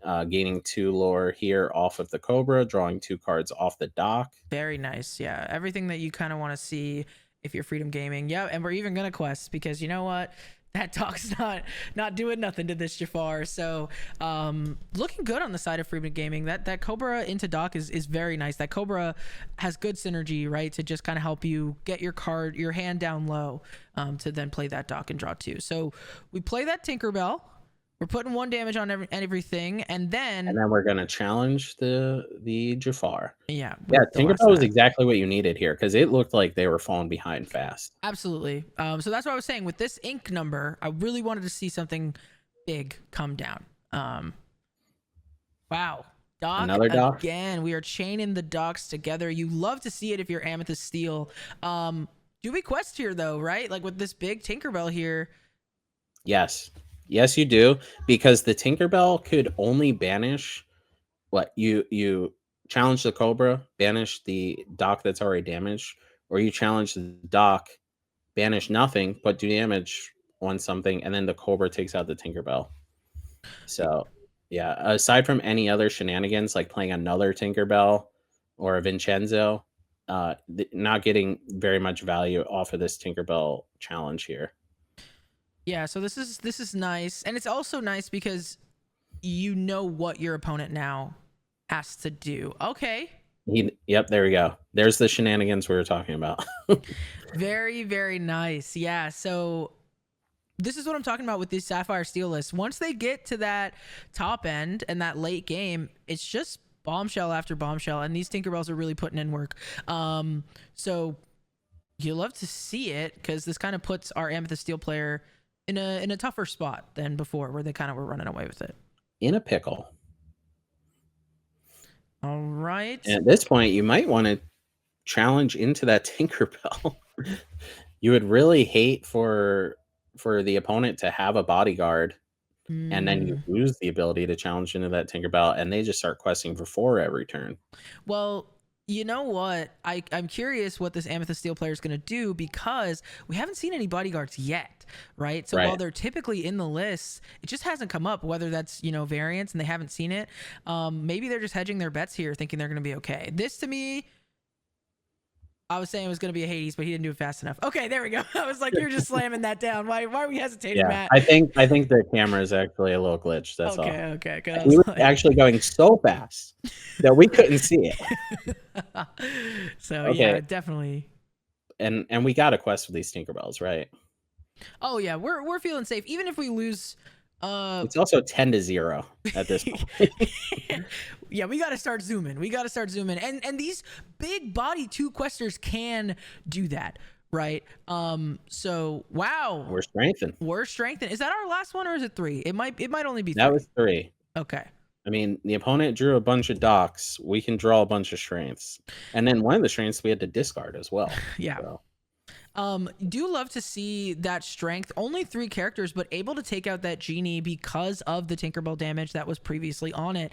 gaining 2 lore here off of the Cobra, drawing 2 cards off the dock. very nice. Yeah, everything that you kind of want to see if you're Freedom Gaming. Yeah, and we're even gonna quest because you know what? That talk's not doing nothing to this Jafar. So looking good on the side of Freedom Gaming. That Cobra into dock is very nice. That Cobra has good synergy, right? To just kind of help you get your hand down low, to then play that dock and draw 2. So we play that Tinkerbell. We're putting 1 damage on everything, and then we're gonna challenge the Jafar. yeah, Yeah, the last Tinkerbell was time. exactly what you needed here because it looked like they were falling behind fast. Absolutely. So that's what I was saying with this ink number. I really wanted to see something big come down. Wow. Dock Another dock? again. We are chaining the docks together. You love to see it if you're Amethyst Steel. Do we quest here though, right? Like with this big Tinkerbell here. Yes. Yes, you do, because the Tinkerbell could only banish what you challenge the Cobra, banish the dock that's already damaged, or you challenge the dock, banish nothing, but do damage on something, and then the Cobra takes out the Tinkerbell. So, yeah, aside from any other shenanigans like playing another Tinkerbell or a Vincenzo, not getting very much value off of this Tinkerbell challenge here. Yeah, so this is nice. And it's also nice because you know what your opponent now has to do. Okay. Yep, there we go. There's the shenanigans we were talking about. Very, very nice. Yeah, so this is what I'm talking about with these Sapphire Steel lists. Once they get to that top end and that late game, it's just bombshell after bombshell, and these Tinkerbells are really putting in work. So you love to see it because this kind of puts our Amethyst Steel player in a tougher spot than before, where they kind of were running away with it. In a pickle. All right. And at this point, you might want to challenge into that Tinkerbell. You would really hate for the opponent to have a bodyguard, and then you lose the ability to challenge into that Tinkerbell, and they just start questing for 4 every turn. Well, you know what? I'm curious what this Amethyst Steel player is going to do because we haven't seen any bodyguards yet, right? So while they're typically in the list, it just hasn't come up, whether that's, variance and they haven't seen it. Maybe they're just hedging their bets here, thinking they're going to be okay. This, to me, I was saying it was going to be a Hades, but he didn't do it fast enough. Okay, there we go. I was like, you're just slamming that down. Why are we hesitating, Matt? I think the camera is actually a little glitched. That's all. Okay. He was actually going so fast that we couldn't see it. So yeah, definitely. And we got a quest with these Tinkerbells, right? Oh yeah, we're feeling safe, even if we lose. It's also 10-0 at this point. Yeah, we got to start zooming. And these big body 2 questers can do that, right? So wow, We're strengthened. Is that our last one, or is it 3? It might only be 3. That was 3. Okay. I mean, the opponent drew a bunch of docks. We can draw a bunch of strengths, and then one of the strengths we had to discard as well. Yeah. So. Do love to see that strength. Only 3 characters, but able to take out that genie because of the Tinkerbell damage that was previously on it,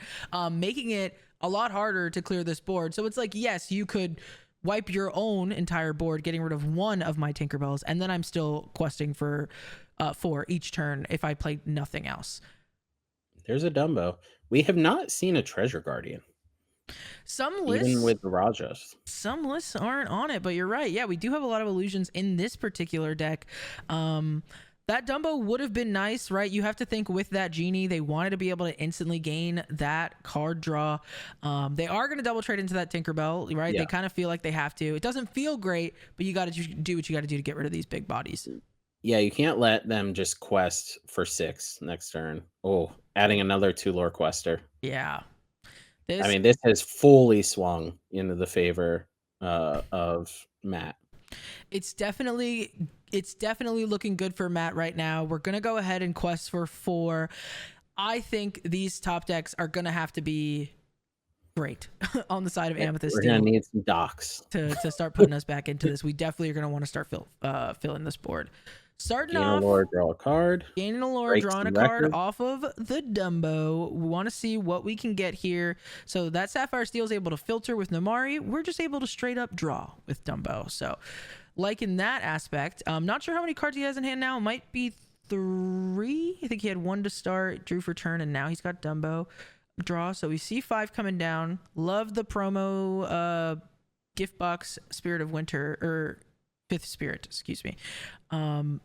making it a lot harder to clear this board. So it's like, yes, you could wipe your own entire board, getting rid of 1 of my Tinkerbells, and then I'm still questing for 4 each turn if I played nothing else. There's a Dumbo. We have not seen a Treasure Guardian. Some lists, even with the Rajas, some lists aren't on it, but you're right. Yeah, we do have a lot of illusions in this particular deck. That Dumbo would have been nice, right? You have to think with that genie, they wanted to be able to instantly gain that card draw. They are going to double trade into that Tinkerbell, right? Yeah. They kind of feel like they have to. It doesn't feel great, but you got to do what you got to do to get rid of these big bodies. Yeah, you can't let them just quest for 6 next turn. Oh, adding another 2 lore quester. Yeah. I mean, this has fully swung into the favor of Matt. It's definitely looking good for Matt right now. We're going to go ahead and quest for 4. I think these top decks are going to have to be great on the side of Amethyst We're Steel. going to need some docks to start putting us back into this. We definitely are going to want to start filling this board. Starting Gain a off, lore, draw a card. gaining a lore, Break drawing a some card records. off of the Dumbo. We want to see what we can get here. So that Sapphire Steel is able to filter with Namari. We're just able to straight up draw with Dumbo. So, like in that aspect, I'm not sure how many cards he has in hand now. It might be 3. I think he had 1 to start, drew for turn, and now he's got Dumbo draw. So we see 5 coming down. Love the promo gift box Spirit of Winter, or Fifth Spirit, excuse me.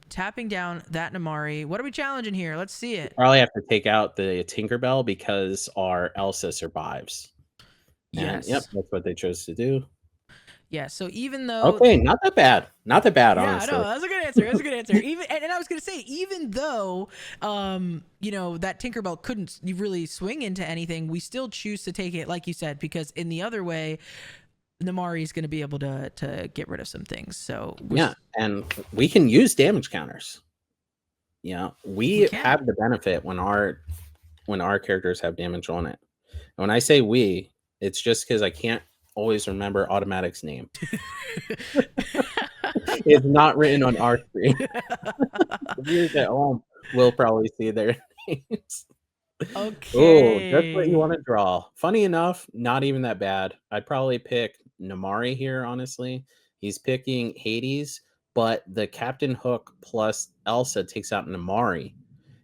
Tapping down that Namari. What are we challenging here? Let's see it. Probably have to take out the Tinkerbell because our Elsa survives. And Yes. yep, that's what they chose to do. Yeah, so even though Okay, not that bad. Not that bad, yeah, honestly. no, that's a good answer. That's a good answer. Even and I was gonna say, even though you know, that Tinkerbell couldn't really swing into anything, we still choose to take it, like you said, because in the other way, Namari is gonna be able to get rid of some things. So Yeah, and we can use damage counters. Yeah, we can. have the benefit when our characters have damage on it. And when I say we, it's just because I can't always remember Automatic's name. It's not written on our screen. The viewers at home will probably see their names. Okay. Oh, that's what you want to draw. Funny enough, not even that bad. I'd probably pick Namari here, honestly. He's picking Hades, but the Captain Hook plus Elsa takes out Namari.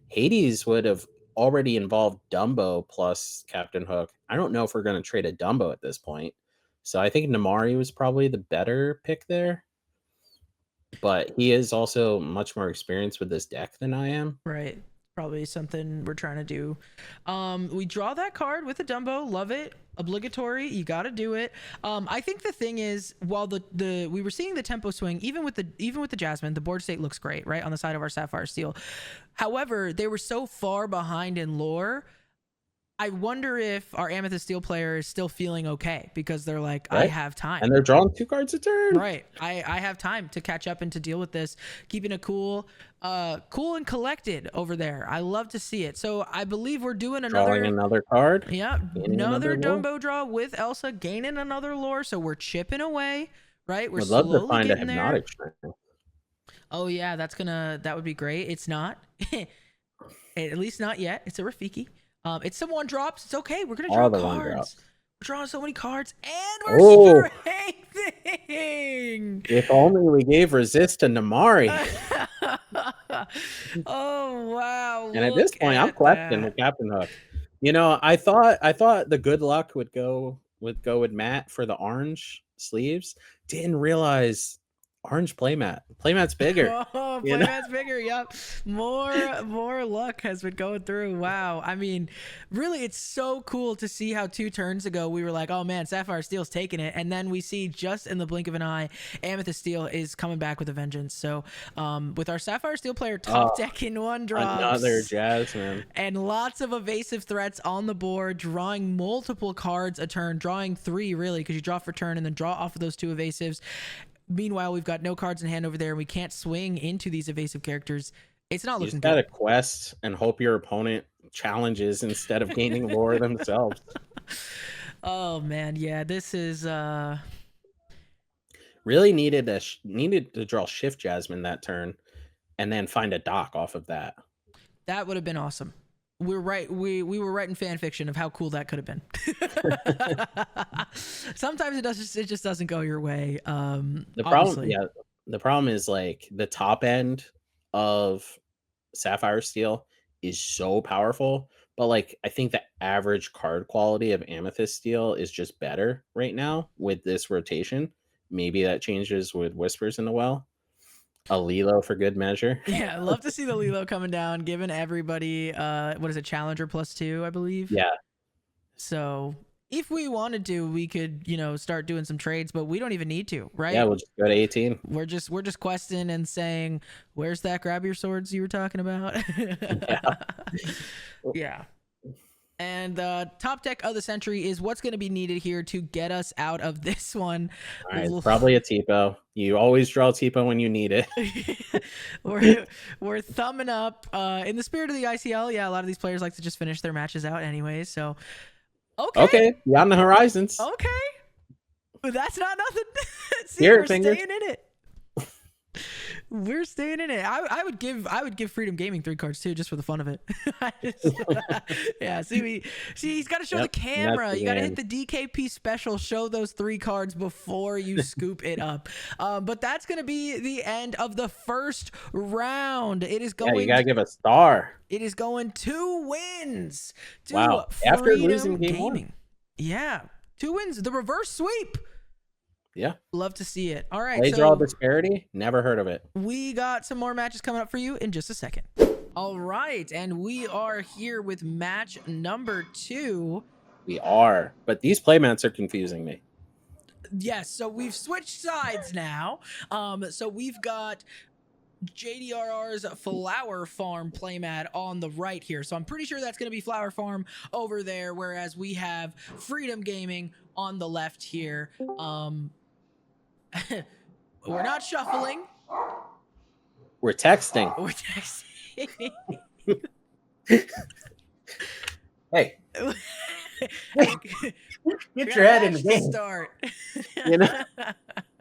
Hades would have already involved Dumbo plus Captain Hook. I don't know if we're going to trade a Dumbo at this point. So I think Namari was probably the better pick there. But he is also much more experienced with this deck than I am. Right. Probably something we're trying to do. We draw that card with a Dumbo. Love it. Obligatory. You got to do it. I think the thing is, while the we were seeing the tempo swing, even with the Jasmine, the board state looks great, right, on the side of our Sapphire Steel. However, they were so far behind in lore. I wonder if our Amethyst Steel player is still feeling okay because they're like, Right? I have time. And they're drawing 2 cards a turn. Right. I have time to catch up and to deal with this, keeping it cool and collected over there. I love to see it. So I believe we're doing Drawing another card. Yeah, Gaining another another Dumbo draw with Elsa, gaining another lore. So we're chipping away, right? We're Would love to slowly find a getting there. Hypnotic Shrine. Oh yeah, that would be great. It's not. At least not yet. It's a Rafiki. It's some 1-drops. It's okay. We're gonna draw All the cards. 1-drops. We're drawing so many cards, and we're strengthening. If only we gave resist to Namari. Oh wow! And at this point, I'm questioning the Captain Hook. You know, I thought the good luck would go with Matt for the orange sleeves. Didn't realize orange playmat. Playmat's bigger. Oh, playmat's bigger. Yep. More luck has been going through. Wow. I mean, really, it's so cool to see how 2 turns ago we were like, oh man, Sapphire Steel's taking it, and then we see just in the blink of an eye, Amethyst Steel is coming back with a vengeance. So, with our Sapphire Steel player top decking 1-drops, another Jasmine, and lots of evasive threats on the board, drawing multiple cards a turn, drawing 3 really, because you draw for turn and then draw off of those 2 evasives. Meanwhile, we've got no cards in hand over there, and we can't swing into these evasive characters. It's not looking good. You just gotta quest and hope your opponent challenges instead of gaining lore themselves. Oh man, yeah, this is really needed to draw Shift Jasmine that turn, and then find a dock off of that. That would have been awesome. We're right. We were writing fan fiction of how cool that could have been. Sometimes it just doesn't go your way. The problem is like the top end of Sapphire Steel is so powerful, but like I think the average card quality of Amethyst Steel is just better right now with this rotation. Maybe that changes with Whispers in the Well. A Lilo for good measure. Yeah, I love to see the Lilo coming down, giving everybody what is it, Challenger +2, I believe. Yeah. So if we wanted to, we could, start doing some trades, but we don't even need to, right? Yeah, we'll just go to 18. We're just questing and saying, "Where's that grab your swords you were talking about?" Yeah. Yeah. And top deck of the century is what's going to be needed here to get us out of this one. All right, probably a Tipo. You always draw a Tipo when you need it. we're thumbing up. In the spirit of the ICL, yeah, a lot of these players like to just finish their matches out anyways. So, okay. Beyond the horizons. Okay. But that's not nothing. See, Here, we're fingers. staying in it. We're staying in it. I would give Freedom Gaming 3 cards too, just for the fun of it. Yeah. See, he's got to show the camera. You got to hit the DKP special. Show those 3 cards before you scoop it up. But that's gonna be the end of the first round. It is going. Yeah, you gotta give a star. It is going 2 wins. Wow. After losing game 1. Yeah, 2 wins. The reverse sweep. Yeah. Love to see it. All right. Play draw disparity. Never heard of it. We got some more matches coming up for you in just a second. All right. And we are here with match number 2. We are. But these playmats are confusing me. Yes. So we've switched sides now. So we've got JDRR's Flower Farm playmat on the right here. So I'm pretty sure that's going to be Flower Farm over there, whereas we have Freedom Gaming on the left here. We're not shuffling. We're texting. We're texting. Hey. Get your head in the game. Start. You know?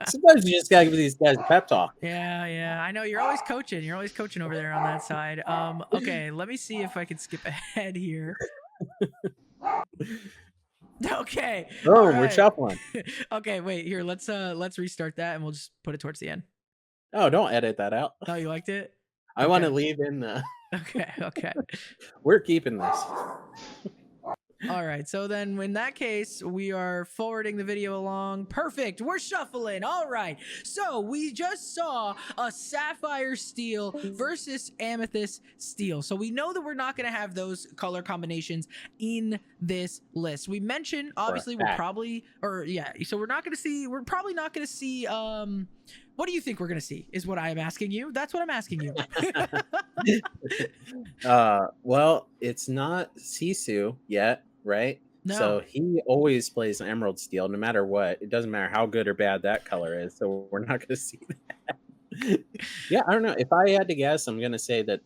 Sometimes you just gotta give these guys a pep talk. Yeah. I know you're always coaching. You're always coaching over there on that side. Okay, let me see if I can skip ahead here. Okay. Oh, right. We're shuffling. Okay, wait here. Let's restart that and we'll just put it towards the end. Oh, don't edit that out. Oh, you liked it? I want to leave in the. Okay. We're keeping this. All right, so then in that case, we are forwarding the video along. Perfect, we're shuffling. All right, so we just saw a Sapphire Steel versus Amethyst Steel. So we know that we're not going to have those color combinations in this list. We mentioned, obviously, so we're probably not going to see, what do you think we're going to see is what I am asking you. That's what I'm asking you. Well, it's not Sisu yet. Right? No. So he always plays Emerald Steel no matter what. It doesn't matter how good or bad that color is. So we're not going to see that. Yeah, I don't know. If I had to guess, I'm going to say that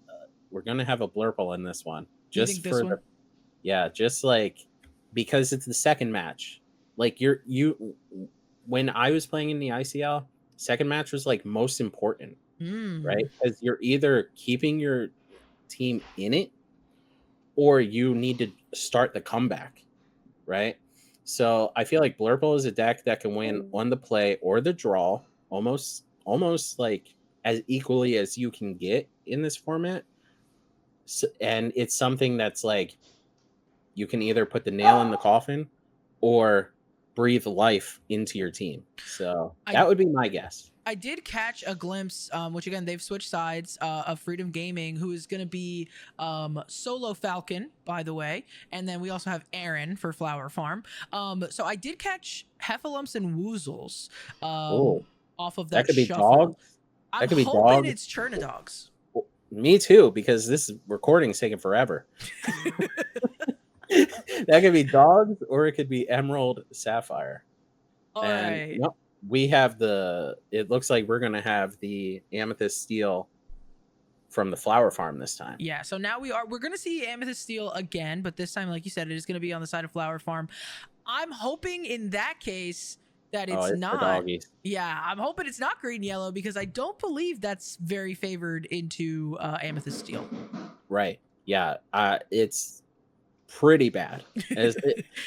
we're going to have a Blurple in this one. Just for the, yeah, just like because it's the second match. Like when I was playing in the ICL, second match was like most important, right? Because you're either keeping your team in it or you need to start the comeback, right? So I feel like Blurple is a deck that can win on the play or the draw, almost like as equally as you can get in this format. So, and it's something that's like you can either put the nail in the coffin or breathe life into your team. So that would be my guess. I did catch a glimpse, which again, they've switched sides, of Freedom Gaming, who is going to be Solo Falcon, by the way. And then we also have Aaron for Flower Farm. So I did catch Heffalumps and Woozles off of that. That could be shuffle. dogs. I'm hoping it's Chernadogs. Well, me too, because this recording is taking forever. That could be dogs, or it could be Emerald Sapphire. All right. Nope. We have it looks like we're going to have the Amethyst Steel from the Flower Farm this time. Yeah, so now we're going to see Amethyst Steel again, but this time, like you said, it is going to be on the side of Flower Farm. I'm hoping in that case that it's not. Yeah, I'm hoping it's not green yellow because I don't believe that's very favored into Amethyst Steel. Right. Yeah, it's pretty bad.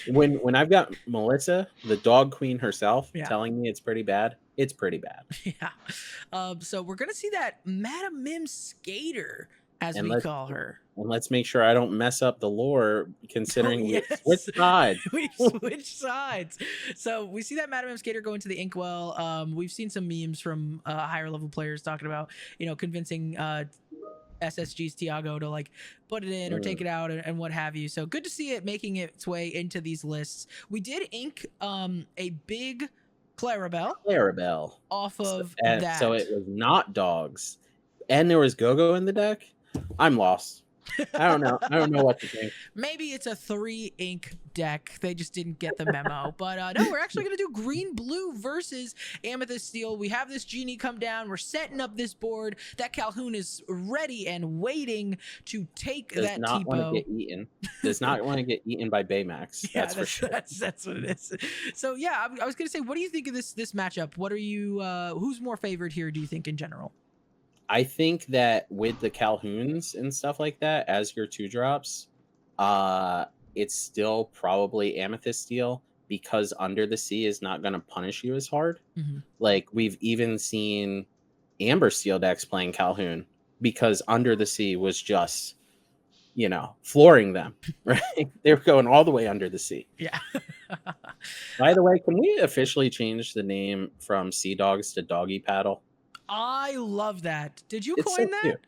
When I've got Melissa, the dog queen herself, telling me it's pretty bad, it's pretty bad. Yeah. So we're gonna see that Madam Mim Skater, as we call her. And let's make sure I don't mess up the lore, considering we switched sides. We switched sides. So we see that Madam Mim Skater go into the Inkwell. We've seen some memes from higher level players talking about, convincing SSG's Tiago to like put it in or take it out and what have you. So good to see it making its way into these lists. We did ink a big Clarabelle off of that. So it was not dogs. And there was Go-Go in the deck. I'm lost. I don't know what to think. Maybe it's a 3 ink deck. They just didn't get the memo. But no, we're actually going to do green blue versus Amethyst Steel. We have this genie come down. We're setting up this board. That Calhoun is ready and waiting to take that T-Bow. Does not want to get eaten. Does not want to get eaten by Baymax. Yeah, that's for sure. That's what it is. So yeah, I was going to say, what do you think of this matchup? What are you? Who's more favored here? Do you think in general? I think that with the Calhouns and stuff like that as your 2 drops, uh, it's still probably Amethyst Steel because Under the Sea is not going to punish you as hard. Mhm. Like we've even seen Amber Steel decks playing Calhoun because Under the Sea was just, flooring them, right? They were going all the way under the sea. Yeah. By the way, can we officially change the name from Sea Dogs to Doggy Paddle? I love that. Did you It's so coin that? cute.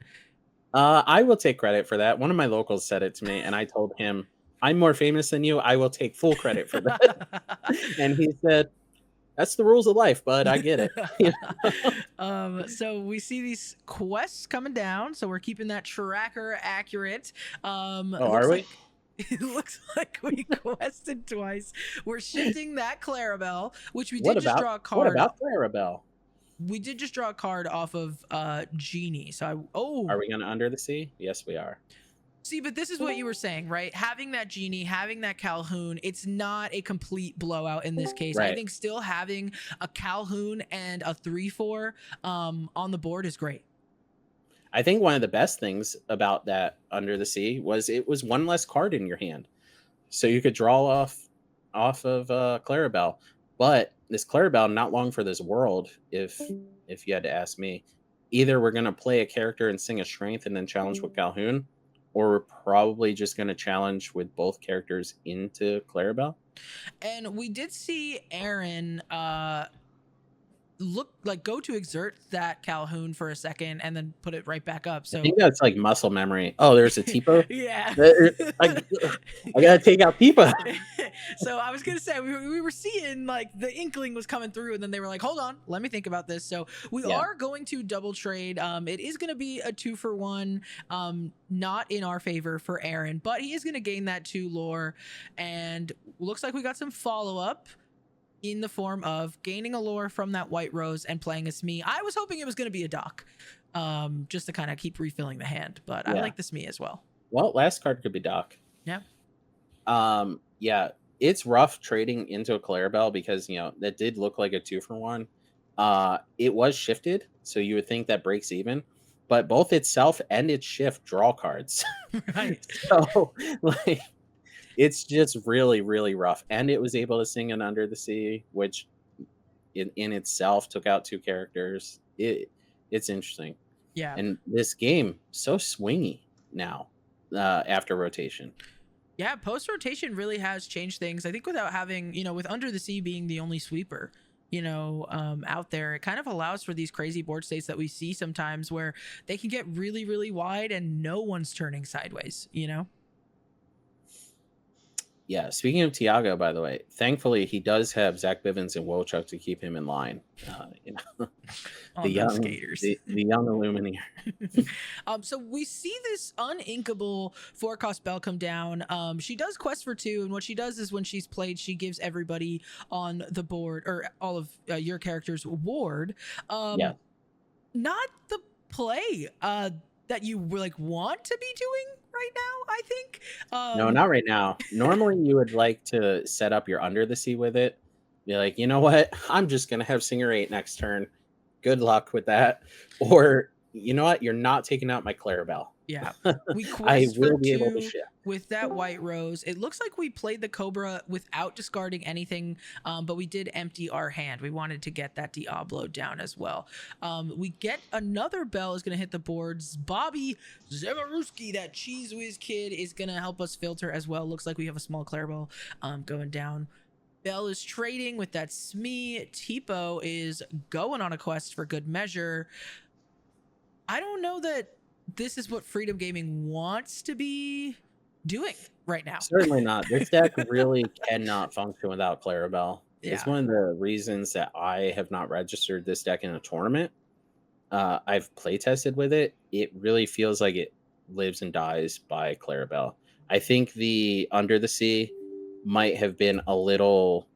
I will take credit for that. One of my locals said it to me, and I told him, "I'm more famous than you. I will take full credit for that." And he said, "That's the rules of life, bud. I get it." So we see these quests coming down, so we're keeping that tracker accurate. Oh, It are looks we? like it looks like we quested twice. We're shifting that Clarabelle, which we What did just about draw a what card. about Clarabelle? We did just draw a card off of Genie. So Are we going to Under the Sea? Yes, we are. see, but this is what you were saying, right? Having that Genie, having that Calhoun, it's not a complete blowout in this case. I Right. think still having a Calhoun and a 3/4 on the board is great. I think one of the best things about that Under the Sea was it was one less card in your hand, so you could draw off of Clarabelle. But this Clarabelle, not long for this world. If you had to ask me, either we're gonna play a character and sing a strength and then challenge with Calhoun, or we're probably just gonna challenge with both characters into Clarabelle. And we did see Aaron go to exert that Calhoun for a second and then put it right back up. I So think that's like muscle memory. Oh, there's a Tipo. yeah. I, I gotta take out Tipo. So I was gonna say we were seeing like the inkling was coming through, and then they were like, "Hold on, let me think about this." So we Yeah. are going to double trade. It is gonna be a 2-for-1. Not in our favor for Aaron, but he is gonna gain that 2 lore, and looks like we got some follow up in the form of gaining a lore from that white rose and playing a Smee. I was hoping it was going to be a Doc, just to kind of keep refilling the hand, but I Yeah. like the Smee as well. Well, last card could be Doc. Yeah. Yeah, it's rough trading into a Clarabelle because that did look like a 2-for-1. It was shifted, so you would think that breaks even, but both itself and its shift draw cards. Right. So like it's just really, really rough. And it was able to sing an Under the Sea, which in itself took out 2 characters. It's interesting. Yeah. And this game so swingy now after rotation. Yeah. Post rotation really has changed things. I think without having, with Under the Sea being the only sweeper, out there, it kind of allows for these crazy board states that we see sometimes where they can get really, really wide and no one's turning sideways. Yeah, speaking of Tiago, by the way, thankfully he does have Zach Bivens and Wojciech to keep him in line. On The those young, skaters. the young Illuminator. So we see this uninkable 4-cost bell come down. She does quest for 2, and what she does is when she's played, she gives everybody on the board or all of your characters ward. Yeah. Not the play that you want to be doing right now, I think. No, not right now. Normally, you would like to set up your Under the Sea with it. Be like, you know what? I'm just gonna have Singer 8 next turn. Good luck with that. Or you know what? You're not taking out my Clarabelle. Yeah, we quest I will for be able to 2 shift. with that white rose. It looks like we played the Cobra without discarding anything, but we did empty our hand. We wanted to get that Diablo down as well. We get another bell is going to hit the boards. Bobby Zemaruski, that cheese whiz kid, is going to help us filter as well. Looks like we have a small Clarabelle going down. Bell is trading with that Smee. Tipo is going on a quest for good measure. I don't know that this is what Freedom Gaming wants to be doing right now. Certainly not. This deck really cannot function without Clarabelle. Yeah. It's one of the reasons that I have not registered this deck in a tournament. I've play tested with it. It really feels like it lives and dies by Clarabelle. I think the Under the Sea might have been a little,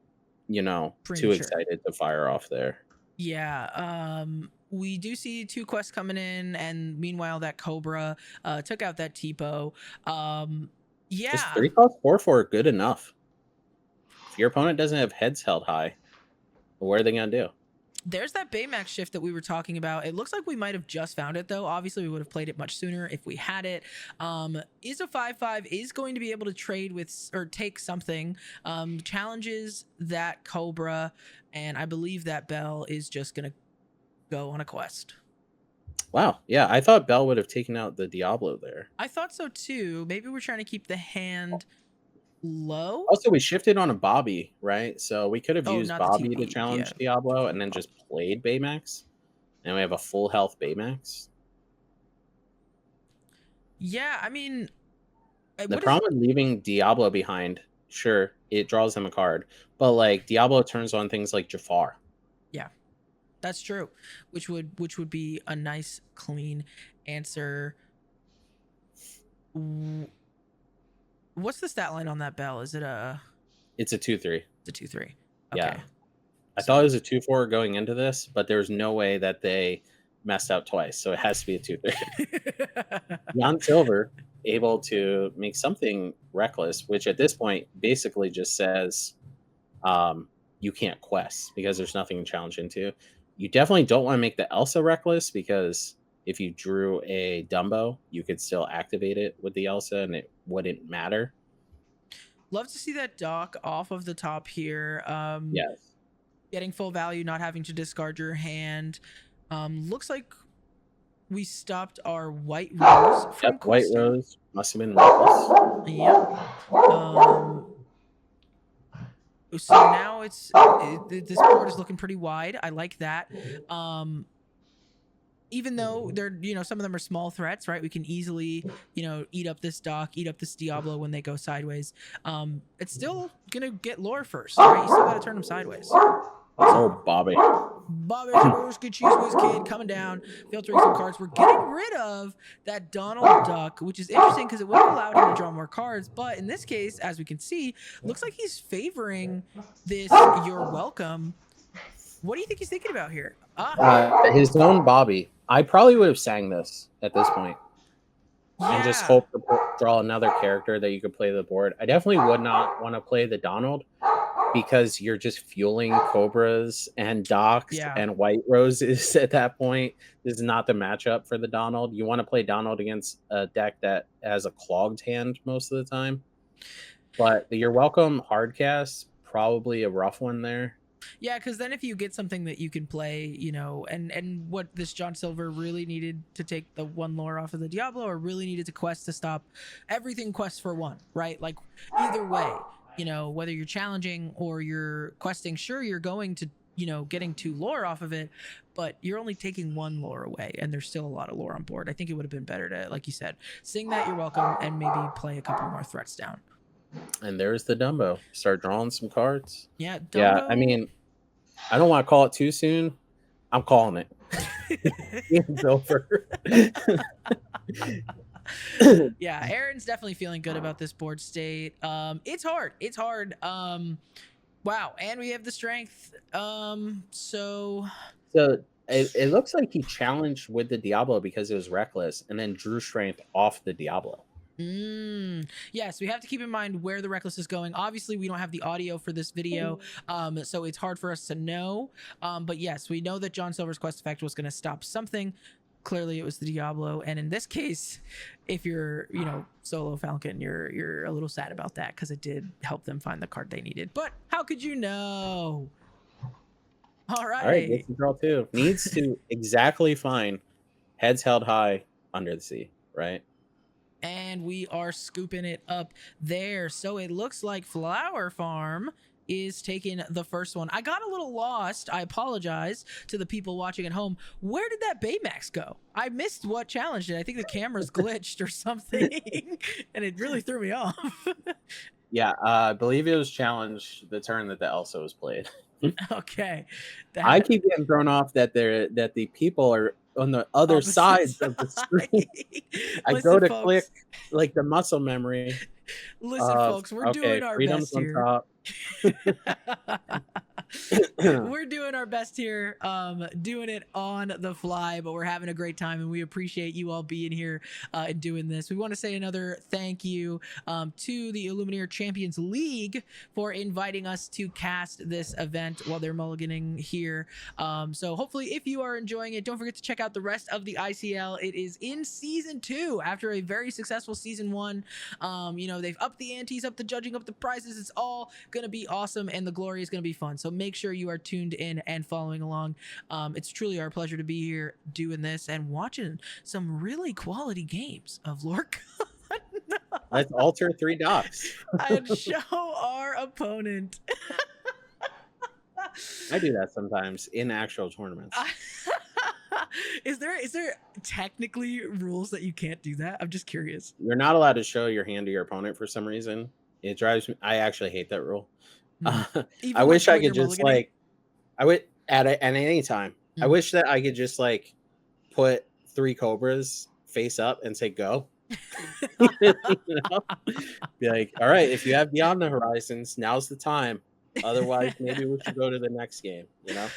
too Premature. excited to fire off there. Yeah. We do see 2 quests coming in, and meanwhile that Cobra took out that Tipo. Yeah. Just 3 cost 4/4 good enough. If your opponent doesn't have heads held high, what are they gonna do? There's that Baymax shift that we were talking about. It looks like we might have just found it though. Obviously, we would have played it much sooner if we had it. Is a 5/5 is going to be able to trade with or take something. Challenges that Cobra, and I believe that Bell is just gonna go on a quest. Wow. Yeah, I thought Bell would have taken out the Diablo there. I thought so too. Maybe we're trying to keep the hand low. Also, we shifted on a Bobby, right? So we could have Oh, used not the Bobby to TP. challenge Yeah. Diablo and then just played Baymax. And we have a full health Baymax. Yeah, I mean, The problem with leaving Diablo behind, sure, it draws him a card. But like Diablo turns on things like Jafar. Yeah, that's true. Which would be a nice clean answer. What's the stat line on that Bell? Is it a? It's a 2/3. It's a 2/3. Okay. Yeah. I thought it was a 2/4 going into this, but there's no way that they messed up twice. So it has to be a 2/3. Jan Silver able to make something reckless, which at this point basically just says you can't quest because there's nothing to challenge into. You definitely don't want to make the Elsa reckless because if you drew a Dumbo, you could still activate it with the Elsa and it wouldn't matter. Love to see that dock off of the top here. Yes. Getting full value, not having to discard your hand. Looks like we stopped our White Rose from Yep, White Rose must have been reckless. Yep. So now this board is looking pretty wide. I like that. Even though they're, some of them are small threats, right? We can easily, eat up this dock, eat up this Diablo when they go sideways. It's still gonna get lore first, right? You still gotta turn them sideways. Oh, Bobby. Bobby Rorsky Cheese Whiz Kid coming down, filtering some cards. We're getting rid of that Donald Duck, which is interesting because it would have allowed him to draw more cards. But in this case, as we can see, looks like he's favoring this You're Welcome. What do you think he's thinking about here? His own Bobby. I probably would have sang this at this point. Yeah. And just hope to draw another character that you could play the board. I definitely would not want to play the Donald because you're just fueling Cobras and Docks and White Roses at that point. This is not the matchup for the Donald. You want to play Donald against a deck that has a clogged hand most of the time. But the You're Welcome hardcast, probably a rough one there. Yeah, because then if you get something that you can play, and what this John Silver really needed to take the one lore off of the Diablo, or really needed to quest to stop everything quest for one, right? Like either way, whether you're challenging or you're questing, sure, you're going to, getting 2 lore off of it, but you're only taking 1 lore away, and there's still a lot of lore on board. I think it would have been better to, like you said, sing that You're Welcome and maybe play a couple more threats down. And there's the Dumbo. Start drawing some cards. Yeah, Dumbo. Yeah, I mean, I don't want to call it too soon. I'm calling it. It's over. Yeah, Aaron's definitely feeling good about this board state. It's hard. Wow, and we have the strength. So it looks like he challenged with the Diablo because it was reckless, and then drew strength off the Diablo. Yes, we have to keep in mind where the reckless is going. Obviously, we don't have the audio for this video, so it's hard for us to know. But yes, we know that John Silver's quest effect was going to stop something. Clearly, it was the Diablo, and in this case, if you're, solo Falcon, you're a little sad about that because it did help them find the card they needed. But how could you know? All right, gets to draw 2. Needs to exactly find heads held high under the sea, right? And we are scooping it up there. So it looks like Flower Farm is taking the first one. I got a little lost. I apologize to the people watching at home. Where did that Baymax go? I missed what challenged it. I think the camera's glitched or something, and it really threw me off. Yeah, I believe it was challenged the turn that the Elsa was played. Okay. I keep getting thrown off that the people are on the other sides of the screen. I go to click like the muscle memory. Listen, folks, we're doing our best here. On top. We're doing our best here, doing it on the fly, but we're having a great time, and we appreciate you all being here and doing this. We want to say another thank you to the Illuminator Champions League for inviting us to cast this event while they're mulliganing here. So hopefully, if you are enjoying it, don't forget to check out the rest of the ICL. It is in season 2 after a very successful season 1. They've upped the antes, up the judging, up the prizes. It's all gonna be awesome, and the glory is gonna be fun. So make sure you are tuned in and following along. It's truly our pleasure to be here doing this and watching some really quality games of Lorcana. Let's alter 3 dots and show our opponent. I do that sometimes in actual tournaments. Is there technically rules that you can't do that? I'm just curious. You're not allowed to show your hand to your opponent for some reason. It drives me. I actually hate that rule. I wish I could just like, I would at any time. I wish that I could just like put 3 cobras face up and say go. You know? Be like, all right, if you have Beyond the Horizons, now's the time. Otherwise, maybe we should go to the next game. You know,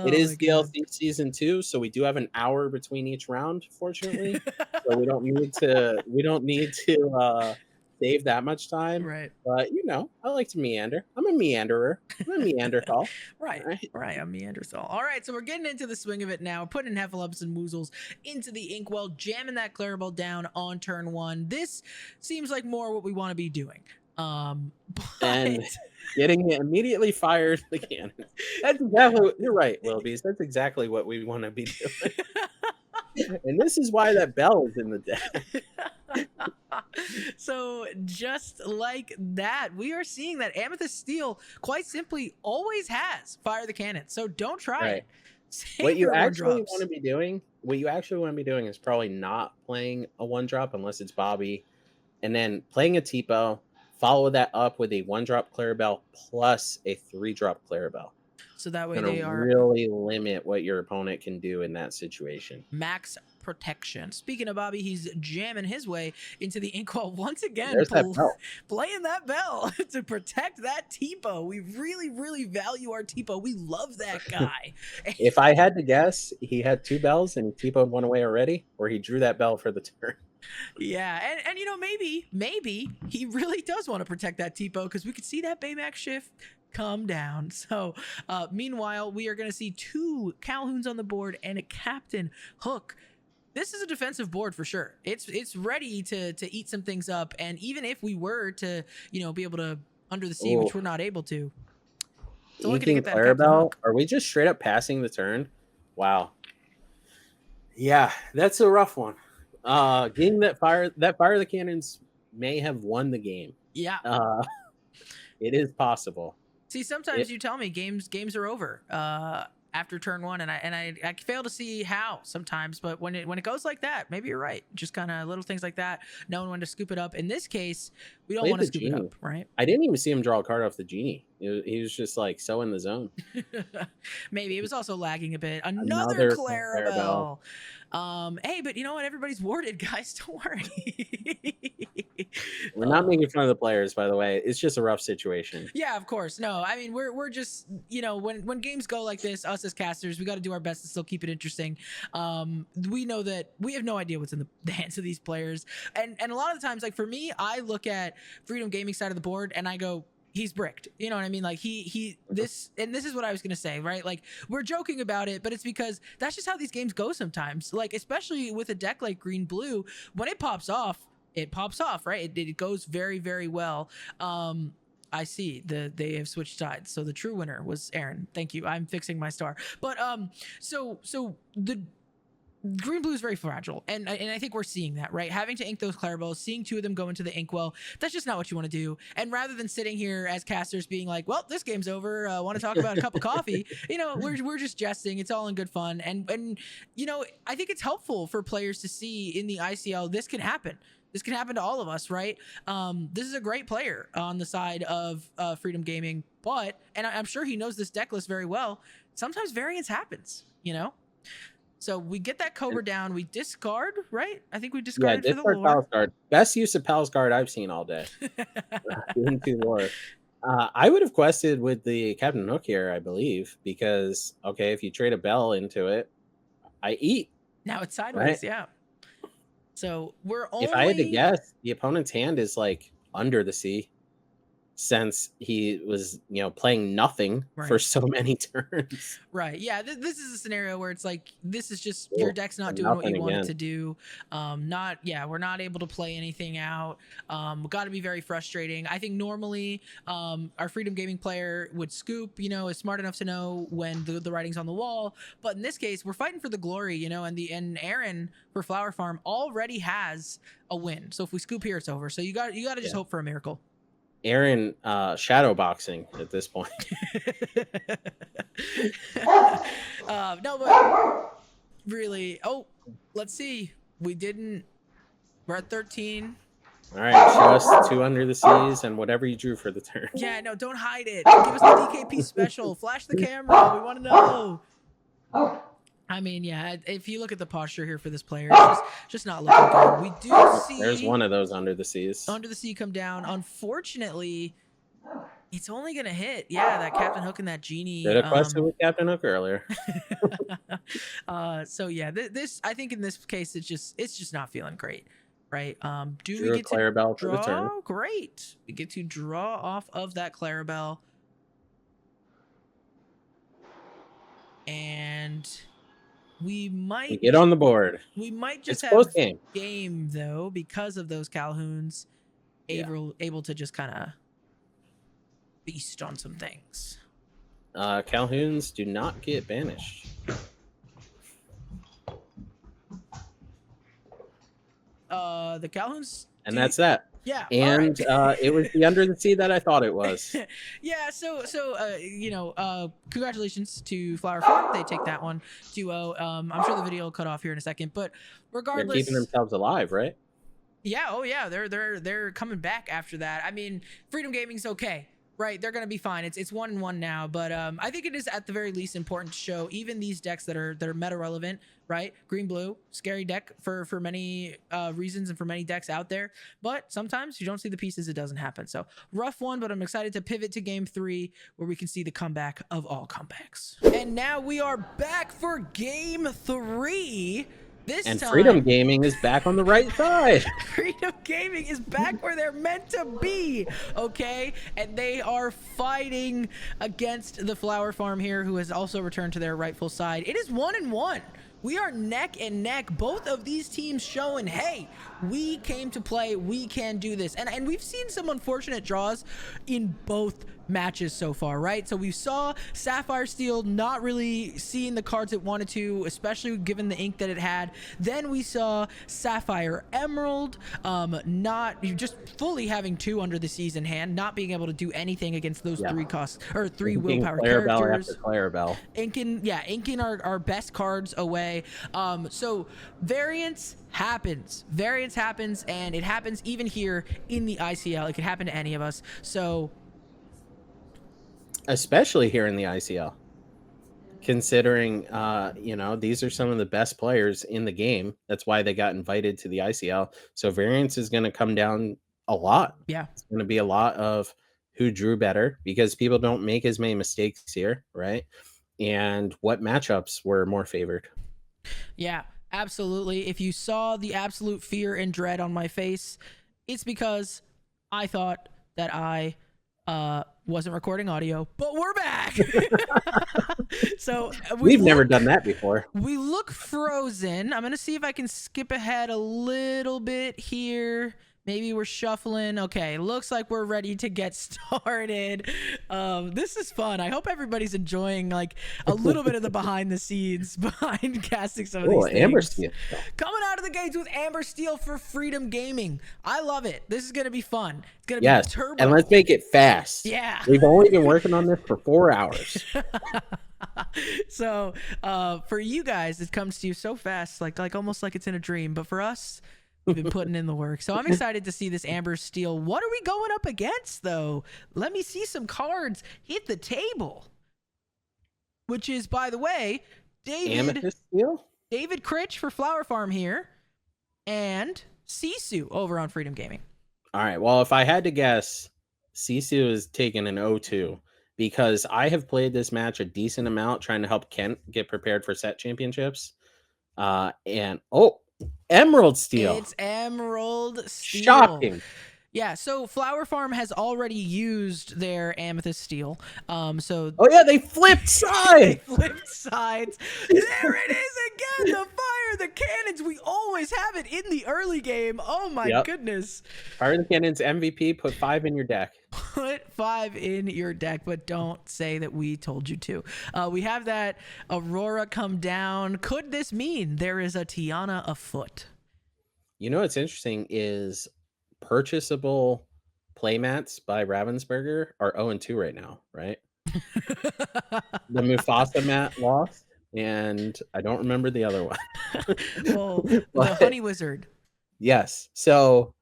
it is DLC season 2, so we do have an hour between each round, fortunately. So we don't need to save that much time. Right. But I like to meander. I'm a meanderer. I'm a Neanderthal. Right. I'm Neanderthal. All right, so we're getting into the swing of it now. We're putting Heffalumps and Woozles into the inkwell, jamming that Clarabelle down on turn 1. This seems like more what we want to be doing. And getting it immediately fired the cannon. That's exactly you're right, Wilbees. That's exactly what we want to be doing. And this is why that bell is in the deck. So just like that, we are seeing that Amethyst Steel quite simply always has fire the cannon. So don't try it. What you actually want to be doing is probably not playing a 1-drop unless it's Bobby, and then playing a Tipo, follow that up with a 1-drop Clarabelle plus a 3-drop Clarabelle. So that way they are really limit what your opponent can do in that situation. Max protection. Speaking of Bobby, he's jamming his way into the inkwell once again, playing that bell to protect that Tipo. We really, really value our Tipo. We love that guy. If I had to guess, he had 2 bells and Tipo one away already, or he drew that bell for the turn. Yeah, and maybe he really does want to protect that Tipo, because we could see that Baymax shift come down. So meanwhile, we are going to see 2 Calhouns on the board and a Captain Hook. This is a defensive board for sure. It's ready to eat some things up, and even if we were to be able to under the sea, which we're not able to. So eating Clarabelle, are we just straight up passing the turn? Wow. Yeah, that's a rough one. Getting that fire the cannons may have won the game. Yeah. It is possible. See, sometimes you tell me games are over after turn 1, and I fail to see how sometimes, but when it goes like that, maybe you're right. Just kind of little things like that, knowing when to scoop it up. In this case, we don't want to scoop it up, right? I didn't even see him draw a card off the genie. He was just like so in the zone. Maybe it was also lagging a bit. Another Clarabelle. Hey, but you know what? Everybody's warded, guys. Don't worry. We're not making fun of the players, by the way. It's just a rough situation. Yeah, of course. No, I mean we're just when games go like this, us as casters, we got to do our best to still keep it interesting. We know that we have no idea what's in the hands of these players, and a lot of the times, like for me, I look at Freedom Gaming side of the board and I go, he's bricked. You know what I mean? Like this is what I was going to say, right? Like we're joking about it, but it's because that's just how these games go sometimes. Like, especially with a deck like green blue, when it pops off, right? It goes very, very well. I see they have switched sides. So the true winner was Aaron. Thank you. I'm fixing my star. But so the green blue is very fragile, and I think we're seeing that, right? Having to ink those Clarabelles, seeing 2 of them go into the inkwell, that's just not what you want to do. And rather than sitting here as casters being like, well, this game's over, want to talk about a cup of coffee, we're just jesting. It's all in good fun, and I think it's helpful for players to see in the ICL this can happen. This can happen to all of us, right? This is a great player on the side of Freedom Gaming, and I'm sure he knows this deck list very well. Sometimes variance happens, So we get that Cobra down. We discard, right? I think we discarded for the lore. Palace Guard. Best use of Palace Guard I've seen all day. Into lore. I would have quested with the Captain Hook here, I believe, because okay, if you trade a bell into it, I eat, Now it's right? sideways, yeah. So we're If I had to only guess, the opponent's hand is like under the sea since he was, playing nothing for right. so many turns. Right. Yeah. This is a scenario where it's like this is just your Cool. deck's not And doing what you nothing want it again. to do. Not yeah. We're not able to play anything out. Got to be very frustrating. I think normally our Freedom Gaming player would scoop. Is smart enough to know when the writing's on the wall. But in this case, we're fighting for the glory. And Aaron for Flower Farm already has a win. So if we scoop here, it's over. So you got to just Yeah. hope for a miracle. Aaron shadow boxing at this point. No, but really. Oh, let's see. We're at 13. All right, show us 2 Under the Seas and whatever you drew for the turn. Yeah, no, don't hide it. Give us the DKP special. Flash the camera. We want to know. I mean, yeah, if you look at the posture here for this player, it's just not looking good. We do see There's one of those Under the Seas. Under the Sea come down. Unfortunately, it's only gonna hit. Yeah, that Captain Hook and that Genie. Did a question with Captain Hook earlier. So yeah, this I think in this case it's just not feeling great, right? Do Drew we a get to Clarabelle for the turn. draw? Great, we get to draw off of that Clarabelle, and we might get on the board. We might just It's have close game though because of those Calhouns able to just kind of feast on some things. Calhouns do not get banished. The Calhouns, And that's that. Yeah, and it was the Under the Sea that I thought it was. Yeah, so congratulations to Flower Farm. They take that one 2-0. I'm sure the video will cut off here in a second, but regardless, they're keeping themselves alive, right? Yeah, oh yeah, they're coming back after that. I mean, Freedom Gaming's okay. Right, they're gonna be fine. It's 1-1 now, but I think it is at the very least important to show even these decks that are meta relevant. Right, green blue, scary deck for many reasons and for many decks out there. But sometimes you don't see the pieces; it doesn't happen. So rough one, but I'm excited to pivot to game 3 where we can see the comeback of all comebacks. And now we are back for game 3. This and time, Freedom Gaming is back on the right side. Freedom Gaming is back where they're meant to be, okay? And they are fighting against the Flower Farm here, who has also returned to their rightful side. It is 1-1. We are neck and neck. Both of these teams showing, hey, we came to play. We can do this. And we've seen some unfortunate draws in both matches so far, right? So we saw Sapphire Steel not really seeing the cards it wanted to, especially given the ink that it had. Then we saw Sapphire Emerald not just fully having 2 Under the Seas in hand, not being able to do anything against those 3 costs or 3 willpower characters. Clarabelle. Inking our best cards away. So variance happens, and it happens even here in the ICL. It could happen to any of us. So especially here in the ICL, considering these are some of the best players in the game. That's why they got invited to the ICL. So variance is going to come down a lot. Yeah, it's going to be a lot of who drew better because people don't make as many mistakes here, right? And what matchups were more favored. Yeah, absolutely. If you saw the absolute fear and dread on my face, it's because I thought that I wasn't recording audio, but we're back. So we've never done that before. We look frozen. I'm gonna see if I can skip ahead a little bit here. Maybe we're shuffling. Okay, looks like we're ready to get started. This is fun. I hope everybody's enjoying like a little bit of the behind the scenes behind casting some of these things. Amber Steel. Coming out of the gates with Amber Steel for Freedom Gaming. I love it. This is gonna be fun. It's gonna be turbo. And let's make it fast. Yeah. We've only been working on this for 4 hours. So for you guys, it comes to you so fast, like almost like it's in a dream. But for us, we've been putting in the work. So I'm excited to see this Amber Steel. What are we going up against, though? Let me see some cards hit the table. Which is, by the way, David Critch for Flower Farm here, and Sisu over on Freedom Gaming. All right. Well, if I had to guess, Sisu is taking an 0-2 because I have played this match a decent amount trying to help Kent get prepared for set championships. And Emerald Steel. It's Emerald Steel. Shocking. Yeah, so Flower Farm has already used their Amethyst Steel. So Oh yeah, they flipped they sides. flipped sides. There it is again. The fire, the cannons. We always have it in the early game. Oh my goodness. Fire the Cannons MVP. Put 5 in your deck. Put 5 in your deck, but don't say that we told you to. We have that Aurora come down. Could this mean there is a Tiana afoot? You know what's interesting is purchasable playmats by Ravensburger are 0-2 right now, right? The Mufasa mat lost, and I don't remember the other one. Well, the Honey Wizard. Yes. So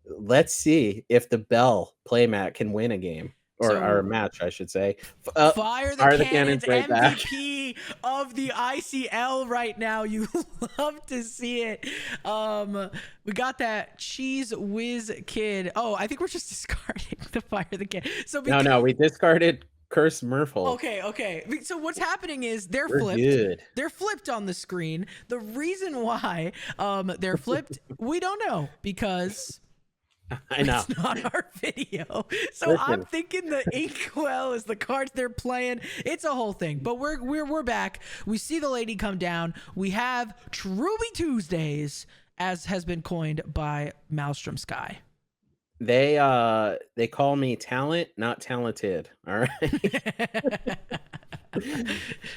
let's see if the Bell playmat can win a game or a match, I should say. Fire the Cannons right MVP of the ICL right now. You love to see it. We got that Cheese Whiz Kid. Oh, I think we're just discarding the Fire the Cannon. So no, we discarded Curse Merfolk. Okay. So what's happening is they're flipped. Good. They're flipped on the screen. The reason why they're flipped, we don't know because I know it's not our video. So listen, I'm thinking the Inkwell is the cards they're playing. It's a whole thing. But we're back. We see the lady come down. We have Truby Tuesdays, as has been coined by Maelstrom Sky. They call me talent, not talented. All right.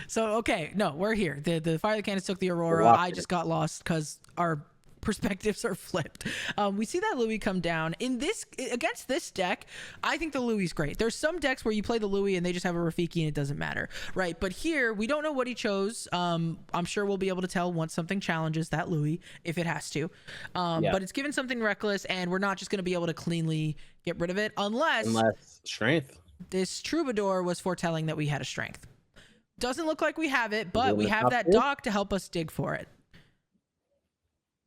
So okay, no, we're here. The Fire the Cannons took the Aurora. I just got lost because our perspectives are flipped. We see that Louis come down in this against this deck. I think the Louis is great. There's some decks where you play the Louis and they just have a Rafiki and it doesn't matter, right? But here we don't know what he chose. I'm sure we'll be able to tell once something challenges that Louis if it has to. But it's given something reckless, and we're not just going to be able to cleanly get rid of it unless strength. This Troubadour was foretelling that we had a strength. Doesn't look like we have it, but we have that dock to help us dig for it.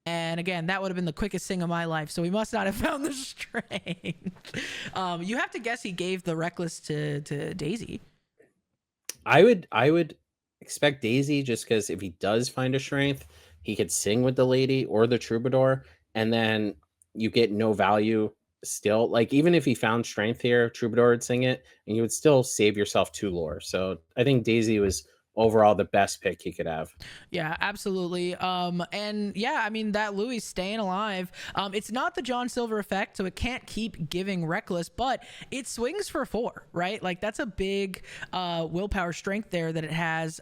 And again, that would have been the quickest thing of my life, so we must not have found the strength. You have to guess he gave the reckless to Daisy. I would expect Daisy, just because if he does find a strength, he could sing with the lady or the Troubadour, and then you get no value still. Like, even if he found strength here, Troubadour would sing it, and you would still save yourself 2 lore. So I think Daisy was overall the best pick he could have. Yeah, absolutely. And yeah, I mean, that Louis staying alive, it's not the John Silver effect, so it can't keep giving reckless, but it swings for 4, right? Like, that's a big willpower strength there that it has.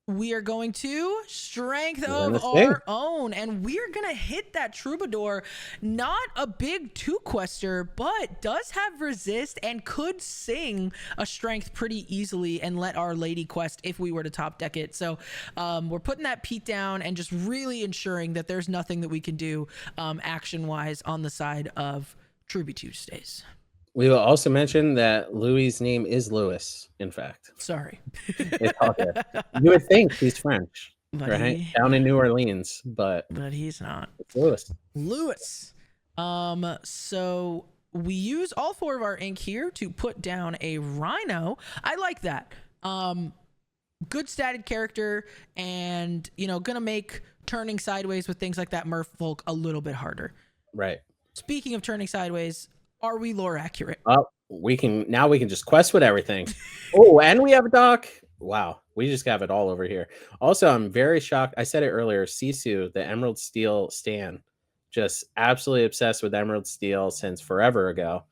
We are going to strength of our own, and we're gonna hit that Troubadour. Not a big 2-quester, but does have resist and could sing a strength pretty easily and let our lady quest if we were to top deck it. So we're putting that Pete down and just really ensuring that there's nothing that we can do action wise on the side of Truby Tuesdays. We will also mention that Louis's name is Louis, in fact. Sorry. It's all good. You would think he's French, right? Down in New Orleans, but he's not. It's Louis. Louis. So we use all 4 of our ink here to put down a Rhino. I like that. Good statted character, and gonna make turning sideways with things like that Merfolk a little bit harder. Right. Speaking of turning sideways, are we lore accurate? We can just quest with everything. Oh, and we have a dock. Wow, we just have it all over here. Also, I'm very shocked. I said it earlier. Sisu, the Emerald Steel stan, just absolutely obsessed with Emerald Steel since forever ago.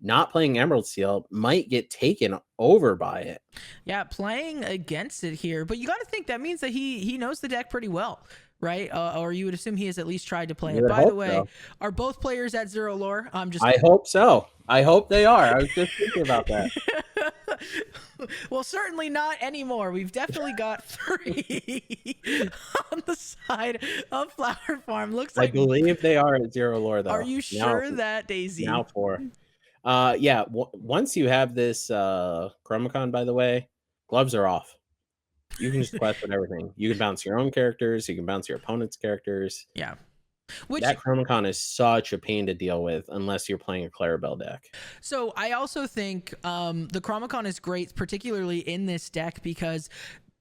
Not playing Emerald Steel might get taken over by it. Yeah, playing against it here, but you got to think that means that he knows the deck pretty well. Right? Or you would assume he has at least tried to play it. By the way, are both players at 0 lore? I hope so. I hope they are. I was just thinking about that. Well, certainly not anymore. We've definitely got 3 on the side of Flower Farm. Looks like I believe they are at 0 lore, though. Are you sure that Daisy? Now 4. Yeah. Once you have this Chromacon, by the way, gloves are off. You can just quest with everything. You can bounce your own characters. You can bounce your opponent's characters. Yeah. Which, That Chromacon is such a pain to deal with unless you're playing a Clarabelle deck. so I also think the Chromacon is great, particularly in this deck, because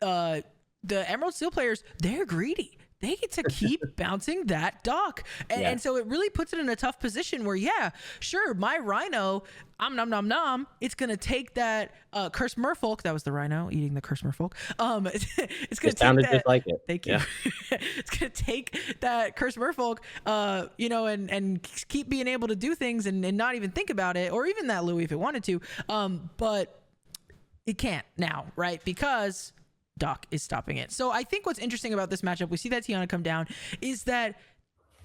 uh, the Emerald Steel players, they're greedy. They get to keep bouncing that dock. Yeah. And so it really puts it in a tough position where, yeah, sure, my Rhino, nom nom nom, it's going to take that Curse Merfolk. That was the Rhino eating the Curse Merfolk. It's going It to take sounded that. just like it. Thank you. Yeah. It's going to take that Curse Merfolk, you know, and keep being able to do things and not even think about it, or even that Louis if it wanted to. But it can't now, right? Because Doc is stopping it. So I think what's interesting about this matchup, we see that Tiana come down, is that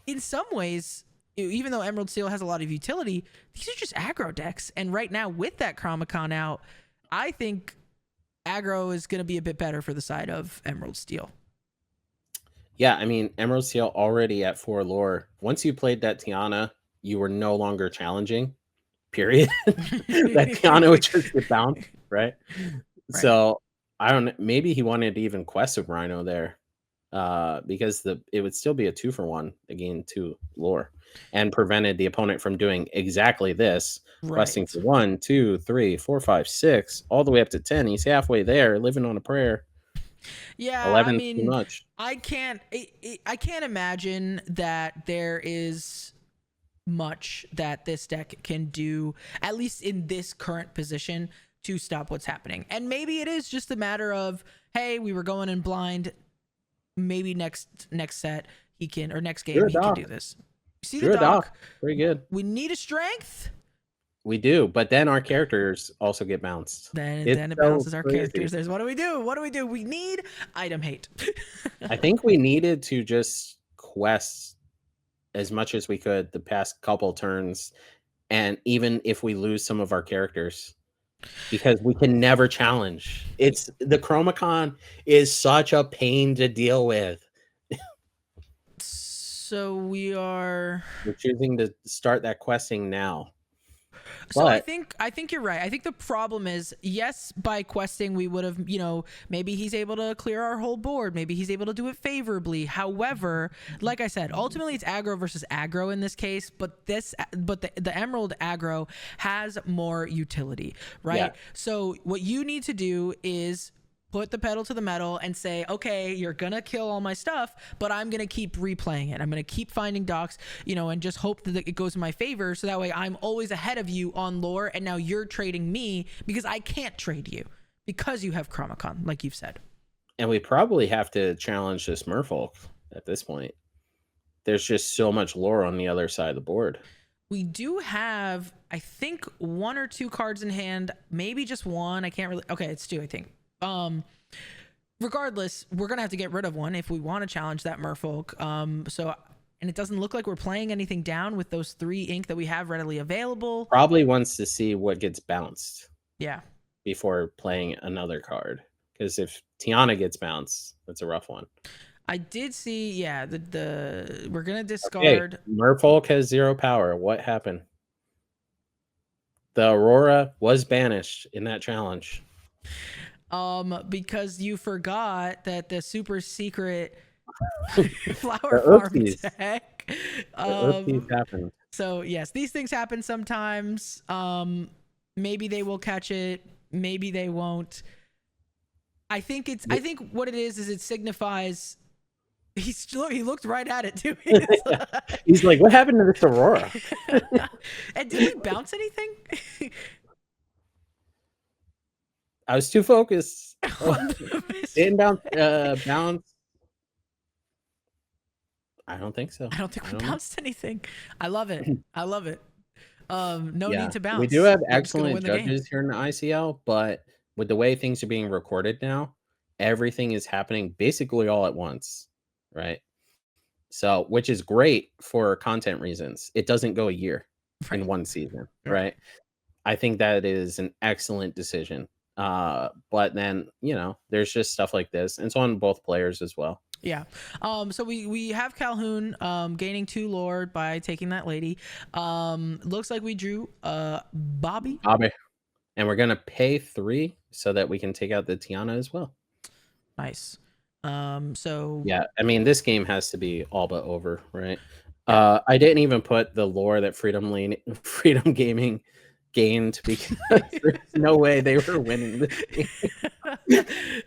in some ways, even though Emerald Steel has a lot of utility, these are just aggro decks. And right now, with that Chromacon out, I think aggro is going to be a bit better for the side of Emerald Steel. Yeah, I mean, Emerald Steel already at 4 lore. Once you played that Tiana, you were no longer challenging, period. That Tiana would just get bounced, right? Right. So I don't know. Maybe he wanted to even quest a Rhino there, because it would still be a 2-for-1 again 2 lore, and prevented the opponent from doing exactly this, questing Right. for 1, 2, 3, 4, 5, 6, all the way up to 10. He's halfway there, living on a prayer. Yeah, I 11 too mean, much. I can't imagine that there is much that this deck can do, at least in this current position, to stop what's happening. And maybe it is just a matter of, hey, we were going in blind. Maybe next set he can, or next game he can do this. See the Drew a doc. doc. Pretty good. We need a strength. We do, but then our characters also get bounced. Then It's it so balances our crazy. characters. There's what do we do? What do we do? We need item hate. I think we needed to just quest as much as we could the past couple turns, and even if we lose some of our characters, because we can never challenge. It's the Chromacon is such a pain to deal with. So we're choosing to start that questing now. So I think you're right. I think the problem is, yes, by questing we would have, you know, maybe he's able to clear our whole board. Maybe he's able to do it favorably. However, like I said, ultimately it's aggro versus aggro in this case, but the Emerald aggro has more utility, right? Yeah. So what you need to do is put the pedal to the metal and say, okay, you're gonna kill all my stuff, but I'm gonna keep replaying it. I'm gonna keep finding docs, you know, and just hope that it goes in my favor, so that way I'm always ahead of you on lore, and now you're trading me because I can't trade you because you have Chromacon, like you've said. And we probably have to challenge this Merfolk at this point. There's just so much lore on the other side of the board. We do have, I think, 1 or 2 cards in hand, maybe just 1. I can't really. Okay, it's 2, I think. Regardless, we're gonna have to get rid of 1 if we want to challenge that Merfolk. So, and it doesn't look like we're playing anything down with those 3 ink that we have readily available. Probably wants to see what gets bounced. Yeah. Before playing another card, because if Tiana gets bounced, that's a rough one. I did see, yeah, the we're gonna discard. Okay, Merfolk has 0 power. What happened? The Aurora was banished in that challenge. Because you forgot that the super secret flower farm deck. Happened. So yes, these things happen sometimes. Maybe they will catch it, maybe they won't. I think what it is it signifies. He looked right at it too. He's like, what happened to this Aurora? And did we bounce anything? I was too focused. Didn't bounce. I don't think so. I don't think we bounced anything. I love it. I love it. No need to bounce. We do have excellent judges here in the ICL, but with the way things are being recorded now, everything is happening basically all at once, right? So, which is great for content reasons. It doesn't go a year in one season, right? I think that is an excellent decision. But then, you know, there's just stuff like this, and it's on both players as well. Yeah. So we have Calhoun gaining 2 lore by taking that lady. Looks like we drew Bobby. And we're gonna pay 3 so that we can take out the Tiana as well. Nice. So yeah, I mean, this game has to be all but over, right? Yeah. I didn't even put the lore that Freedom Gaming gained because there's no way they were winning this game.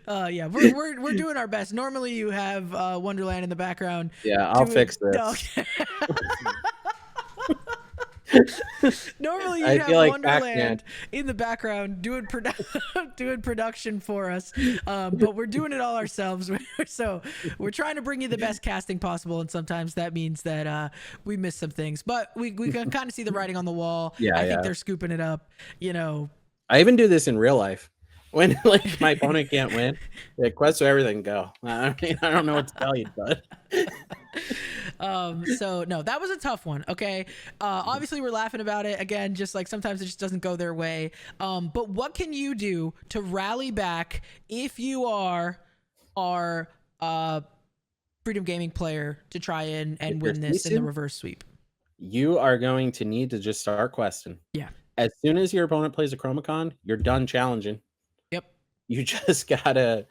Yeah, we're doing our best. Normally, you have Wonderland in the background. Yeah, I'll Doing fix this. okay. Normally, I you'd have feel like Pac-Man. Wonderland in the background doing doing production for us, but we're doing it all ourselves. So we're trying to bring you the best casting possible, and sometimes that means that we miss some things. But we can kind of see the writing on the wall. Yeah, I think yeah. they're scooping it up. You know. I even do this in real life. When like my opponent can't win, the quest to everything go. I mean, I don't know what to tell you, but So no, that was a tough one. Okay. Obviously we're laughing about it again, just like sometimes it just doesn't go their way. But what can you do to rally back if you are our Freedom Gaming player to try and win this in the reverse sweep? You are going to need to just start questing. Yeah. As soon as your opponent plays a Chromacon, you're done challenging. Yep. You just gotta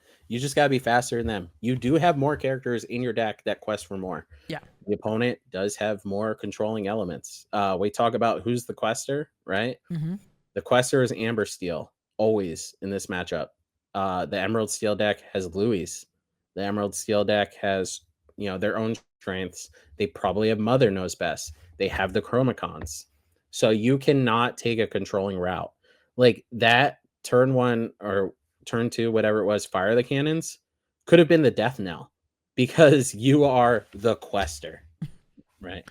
be faster than them. You do have more characters in your deck that quest for more. Yeah. The opponent does have more controlling elements. We talk about who's the quester, right? Mm-hmm. The quester is Amber Steel, always in this matchup. The Emerald Steel deck has Louis. The Emerald Steel deck has, their own strengths. They probably have Mother Knows Best. They have the Chromacons. So you cannot take a controlling route. Like that turn 1 or turn 2, whatever it was, fire the cannons, could have been the death knell because you are the quester, right?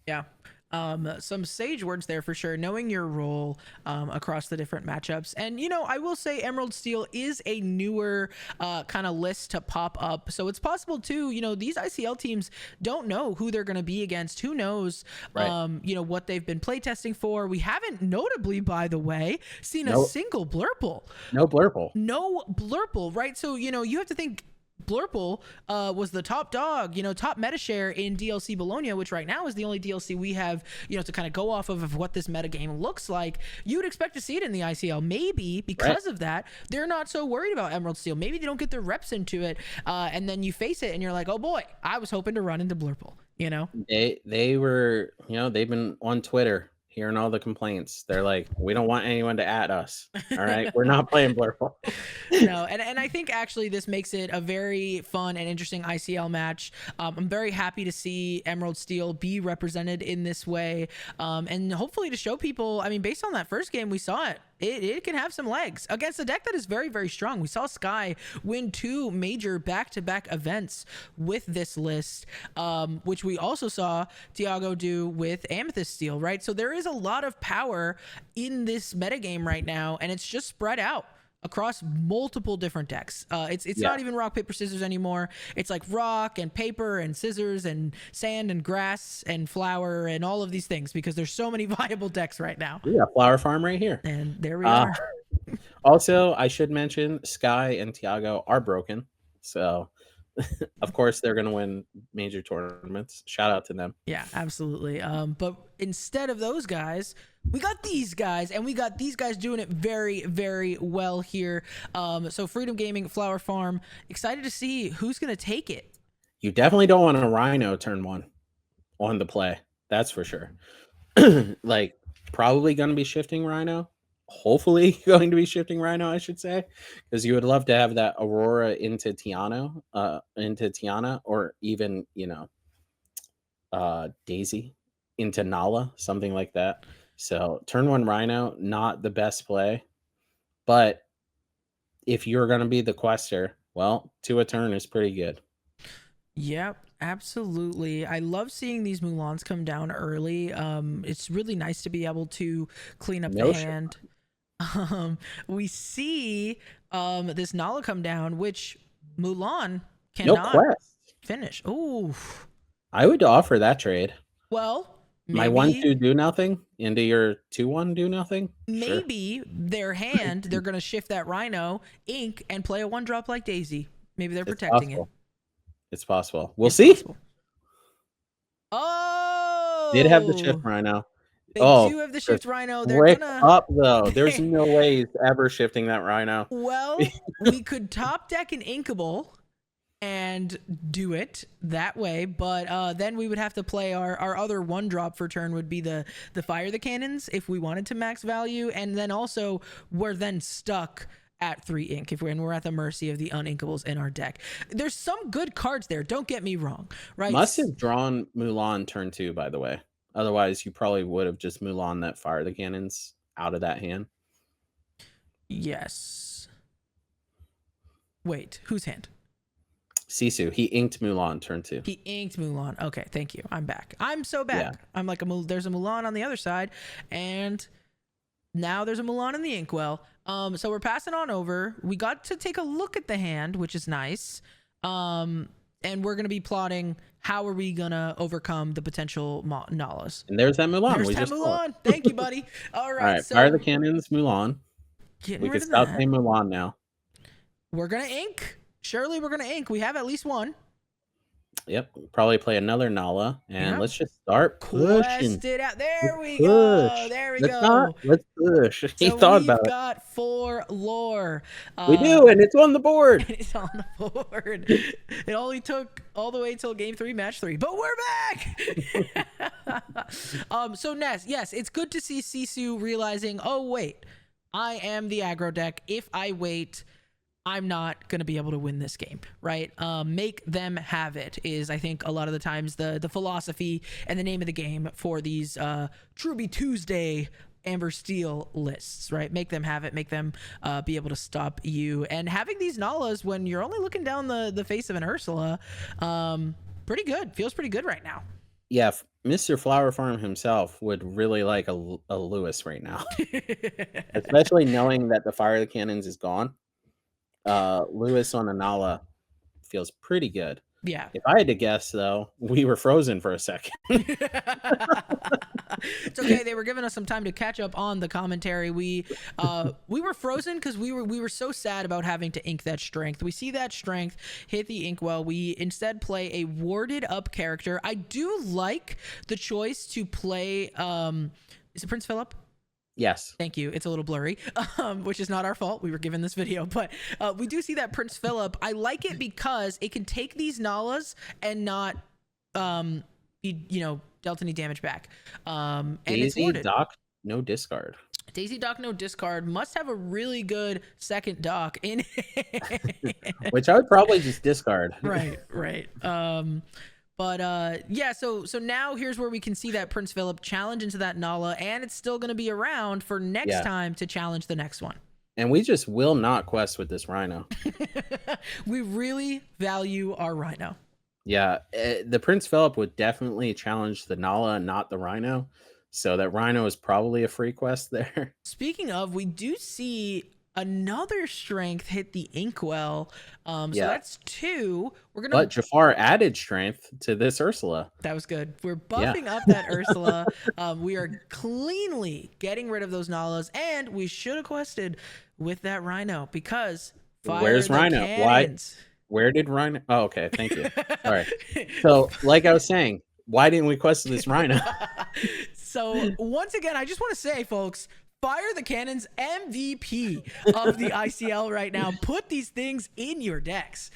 Yeah. Some sage words there for sure, knowing your role across the different matchups. And I will say Emerald Steel is a newer kind of list to pop up, so it's possible too, these ICL teams don't know who they're going to be against. Who knows, Right. What they've been playtesting for. We haven't notably, by the way, seen a single blurple. No No blurple, right? So you have to think Blurple was the top dog, top meta share in DLC Bologna, which right now is the only DLC we have, to kind of go off of what this meta game looks like. You would expect to see it in the ICL. Maybe because of that, they're not so worried about Emerald Steel. Maybe they don't get their reps into it, and then you face it and you're like, oh boy, I was hoping to run into Blurple. They were, they've been on Twitter hearing all the complaints. They're like, we don't want anyone to at us. All right, we're not playing Blurple. No, and I think actually this makes it a very fun and interesting ICL match. I'm very happy to see Emerald Steel be represented in this way, and hopefully to show people. I mean, based on that first game, we saw it can have some legs against a deck that is very, very strong. We saw Sky win 2 major back-to-back events with this list, which we also saw Tiago do with Amethyst Steel, right? So there is a lot of power in this metagame right now, and it's just spread out across multiple different decks. It's not even rock, paper, scissors anymore. It's like rock and paper and scissors and sand and grass and flower and all of these things because there's so many viable decks right now. Yeah, Flower Farm right here. And there we are. Also, I should mention Sky and Tiago are broken. So of course they're going to win major tournaments. Shout out to them. Yeah, absolutely. But instead of those guys, we got these guys, and we got these guys doing it very, very well here. So Freedom Gaming, Flower Farm, excited to see who's going to take it. You definitely don't want a Rhino turn 1 on the play. That's for sure. Like probably going to be shifting Rhino. Hopefully going to be shifting Rhino, I should say, because you would love to have that Aurora into Tiana, or even, Daisy into Nala, something like that. So turn 1 Rhino, not the best play, but if you're going to be the quester, well, 2 a turn is pretty good. Yep, absolutely. I love seeing these Mulans come down early. It's really nice to be able to clean up the hand. We see this Nala come down, which Mulan cannot finish. Ooh. I would offer that trade. Well, maybe, my 1/2 do nothing into your 2/1 do nothing. Maybe their hand, they're going to shift that Rhino, ink, and play a 1-drop like Daisy. Maybe they're protecting it. It's possible. We'll see. Possible. Oh, did have the shift Rhino. They do have the shift Rhino. They're gonna up though. There's no way he's ever shifting that Rhino. Well, we could top deck an Inkable and do it that way. But then we would have to play our other 1-drop for turn would be the fire the cannons if we wanted to max value, and then also we're then stuck at 3 ink if we're at the mercy of the uninkables in our deck. There's some good cards there, don't get me wrong, right? Must have drawn Mulan turn 2, by the way. Otherwise, you probably would have just Mulan that fire the cannons out of that hand. Yes. Wait, whose hand? Sisu. He inked Mulan turn 2. He inked Mulan. Okay, thank you. I'm back. I'm so back. Yeah. I'm like, there's a Mulan on the other side, and now there's a Mulan in the inkwell. So we're passing on over. We got to take a look at the hand, which is nice. And we're going to be plotting how are we going to overcome the potential Nalas. And there's that Mulan. There's that Mulan. Thank you, buddy. All right. All right, so fire the cannons, Mulan. We can stop saying Mulan now. We're going to ink. Surely we're going to ink. We have at least one. Yep. Probably play another Nala. And let's just start pushing. Quest it out. There we go. There we go. Let's push. He so thought about it. We've got 4 lore. We do, and it's on the board. It's on the board. It only took all the way till game 3, match 3. But we're back. So Ness, yes, it's good to see Sisu realizing, oh, wait, I am the aggro deck. If I wait, I'm not going to be able to win this game, right? Make them have it is, I think, a lot of the times the philosophy and the name of the game for these Truby Tuesday Amber Steel lists, right? Make them have it, make them be able to stop you. And having these Nalas when you're only looking down the face of an Ursula, pretty good. Feels pretty good right now. Yeah, Mr. Flower Farm himself would really like a Lewis right now. Especially knowing that the Fire of the Cannons is gone. Lewis on a Nala feels pretty good. Yeah. If I had to guess, though, we were frozen for a second. It's okay. They were giving us some time to catch up on the commentary. We were frozen because we were so sad about having to ink that strength. We see that strength hit the inkwell. We instead play a warded up character. I do like the choice to play. Is it Prince Philip? Yes. Thank you. It's a little blurry, which is not our fault. We were given this video, but we do see that Prince Philip. I like it because it can take these Nalas and not, dealt any damage back. And Daisy, it's Doc, no discard. Daisy, Doc, no discard. Must have a really good second Doc in it. Which I would probably just discard. Right. But yeah, so now here's where we can see that Prince Philip challenge into that Nala, and it's still going to be around for next time to challenge the next one. And we just will not quest with this Rhino. We really value our Rhino. Yeah, the Prince Philip would definitely challenge the Nala, not the Rhino. So that Rhino is probably a free quest there. Speaking of, we do see another strength hit the inkwell. So that's 2. But Jafar added strength to this Ursula. That was good. We're buffing up that Ursula. We are cleanly getting rid of those Nalas, and we should have quested with that Rhino because where's Rhino? Cannons. Where did Rhino? Oh, okay. Thank you. All right. So, like I was saying, why didn't we quest this Rhino? So once again, I just want to say, folks, Fire the Cannons MVP of the ICL right now. Put these things in your decks.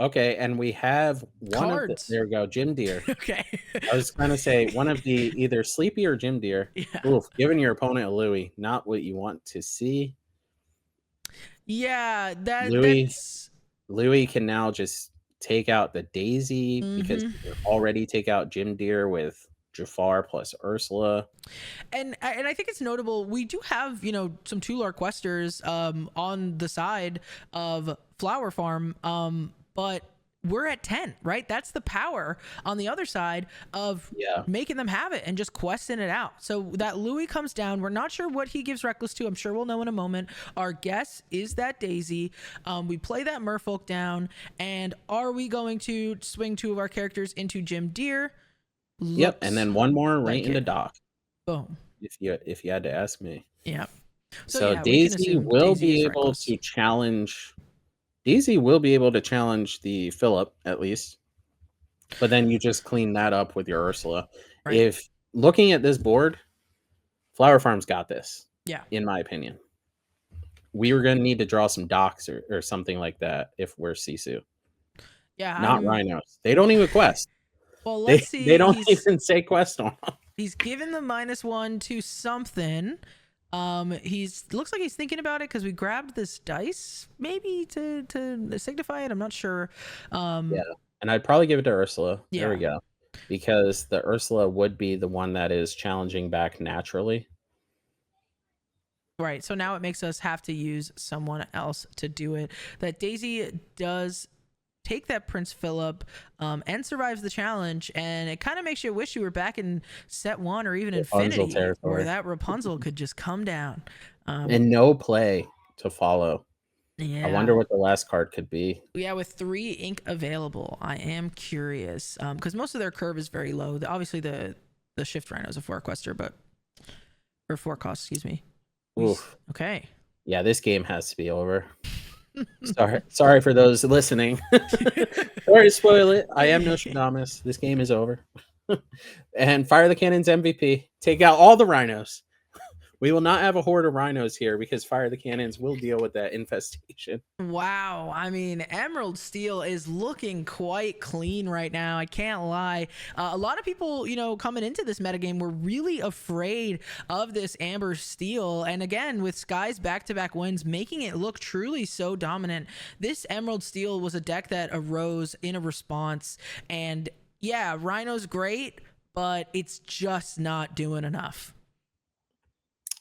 Okay, and we have one of the, there we go, Jim Deere. Okay. I was going to say one of the either Sleepy or Jim Deere. Yeah. Oof, giving your opponent a Louis, not what you want to see. Yeah, Louis can now just take out the Daisy because you can already take out Jim Deere with Jafar plus Ursula. And I think it's notable, we do have, some 2-lore questers on the side of Flower Farm, but we're at 10, right? That's the power on the other side of making them have it and just questing it out. So that Louis comes down. We're not sure what he gives Reckless to. I'm sure we'll know in a moment. Our guess is that Daisy. We play that Merfolk down, and are we going to swing 2 of our characters into Jim Deere? Yep, and then one more right into Doc. Boom. If you had to ask me. Yeah. So Daisy will be able to challenge. Daisy will be able to challenge the Philip at least, but then you just clean that up with your Ursula. Right. If looking at this board, Flower Farm's got this. Yeah. In my opinion, we were going to need to draw some Docs or something like that if we're Sisu. Yeah, not rhinos. They don't even quest. well, They let's see. they don't even say quest on them. He's given the -1 to something. He's looks like he's thinking about it because we grabbed this dice maybe to signify it. I'm not sure. Yeah, and I'd probably give it to Ursula. There we Yeah. go. Because the Ursula would be the one that is challenging back naturally. Right. So now it makes us have to use someone else to do it. That Daisy does take that Prince Philip and survives the challenge, and it kind of makes you wish you were back in set 1 or even Rapunzel Infinity, where territory. that Rapunzel could just come down. And no play to follow. Yeah. I wonder what the last card could be. Yeah, with 3 ink available, I am curious because most of their curve is very low. Obviously, the Shift Rhino is a 4-quester, but or 4 cost, excuse me. Oof. Okay. Yeah, this game has to be over. Sorry for those listening. Sorry to spoil it. I am Nostradamus. This game is over. And Fire the Cannon's MVP. Take out all the rhinos. We will not have a horde of rhinos here because Fire the Cannons will deal with that infestation. Wow. I mean, Emerald Steel is looking quite clean right now. I can't lie. A lot of people, coming into this metagame were really afraid of this Amber Steel. And again, with Sky's back-to-back wins, making it look truly so dominant. This Emerald Steel was a deck that arose in a response. And yeah, Rhino's great, but it's just not doing enough.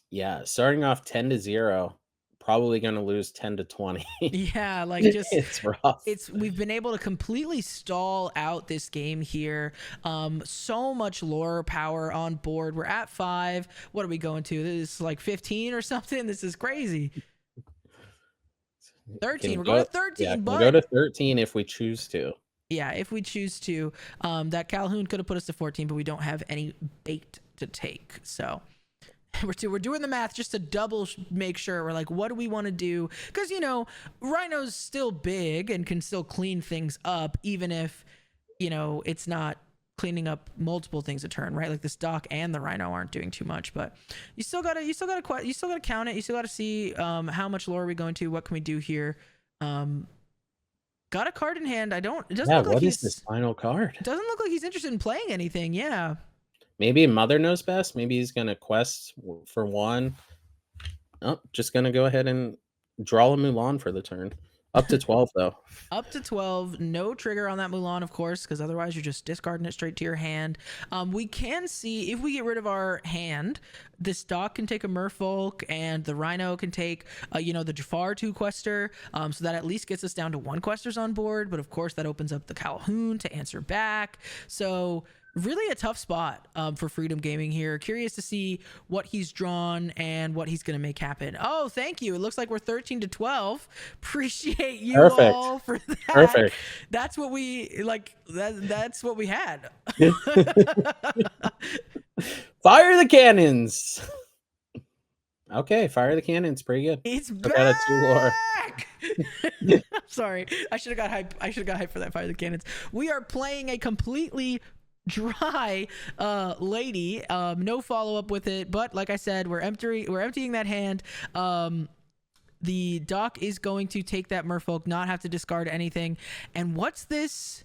Yeah, starting off 10-0, probably going to lose 10-20. Yeah, like just it's rough. We've been able to completely stall out this game here. So much lore power on board. We're at 5. What are we going to? This is like 15 or something. This is crazy. 13. We're going to 13. Yeah, but we'll go to 13 if we choose to. Yeah, if we choose to. That Calhoun could have put us to 14, but we don't have any bait to take. So we're doing the math just to double make sure. We're like, what do we want to do? Because, Rhino's still big and can still clean things up, even if, it's not cleaning up multiple things a turn, right? Like the Stock and the Rhino aren't doing too much, but you still gotta count it. You still gotta see how much lore are we going to? What can we do here? Got a card in hand. It doesn't look like what is this final card? It doesn't look like he's interested in playing anything. Yeah. Maybe Mother knows best. Maybe he's going to quest for 1. Oh, just going to go ahead and draw a Mulan for the turn. Up to 12, though. Up to 12. No trigger on that Mulan, of course, because otherwise you're just discarding it straight to your hand. We can see if we get rid of our hand, the Stock can take a Merfolk, and the Rhino can take, the Jafar 2-quester, so that at least gets us down to 1 questers on board. But of course, that opens up the Calhoun to answer back. So really a tough spot for Freedom Gaming here. Curious to see what he's drawn and what he's going to make happen. Oh, thank you. It looks like we're 13-12. Appreciate you all for that. Perfect. That's what we like. That's what we had. Fire the cannons. Okay, Fire the Cannons. Pretty good. It's Took out a 2 lore. Sorry, I should have got hype for that Fire the Cannons. We are playing a completely dry lady, no follow-up with it, but like I said, we're emptying that hand. The Doc is going to take that Merfolk, not have to discard anything. And what's this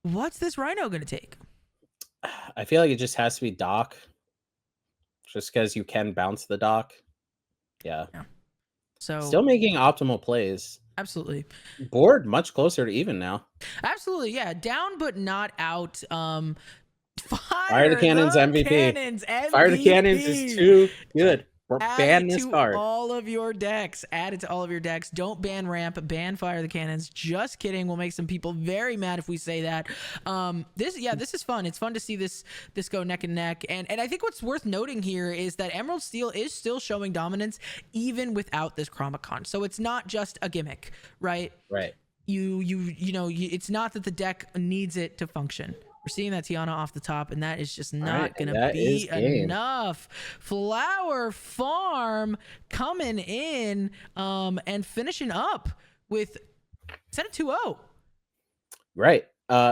Rhino gonna take? I feel like it just has to be Doc, just because you can bounce the Doc. Yeah. So still making optimal plays. Absolutely. Board much closer to even now. Absolutely, yeah. Down but not out. Fire the Cannons MVP. Fire the Cannons is too good. Ban this card. All of your decks. Add it to all of your decks. Don't ban Ramp. Ban Fire the Cannons. Just kidding. We'll make some people very mad if we say that. This is fun. It's fun to see this go neck and neck. And I think what's worth noting here is that Emerald Steel is still showing dominance even without this Chromacon. So it's not just a gimmick, right? Right. It's not that the deck needs it to function. We're seeing that Tiana off the top, and that is just not going to be enough. Flower Farm coming in and finishing up with set a 2-0. Right.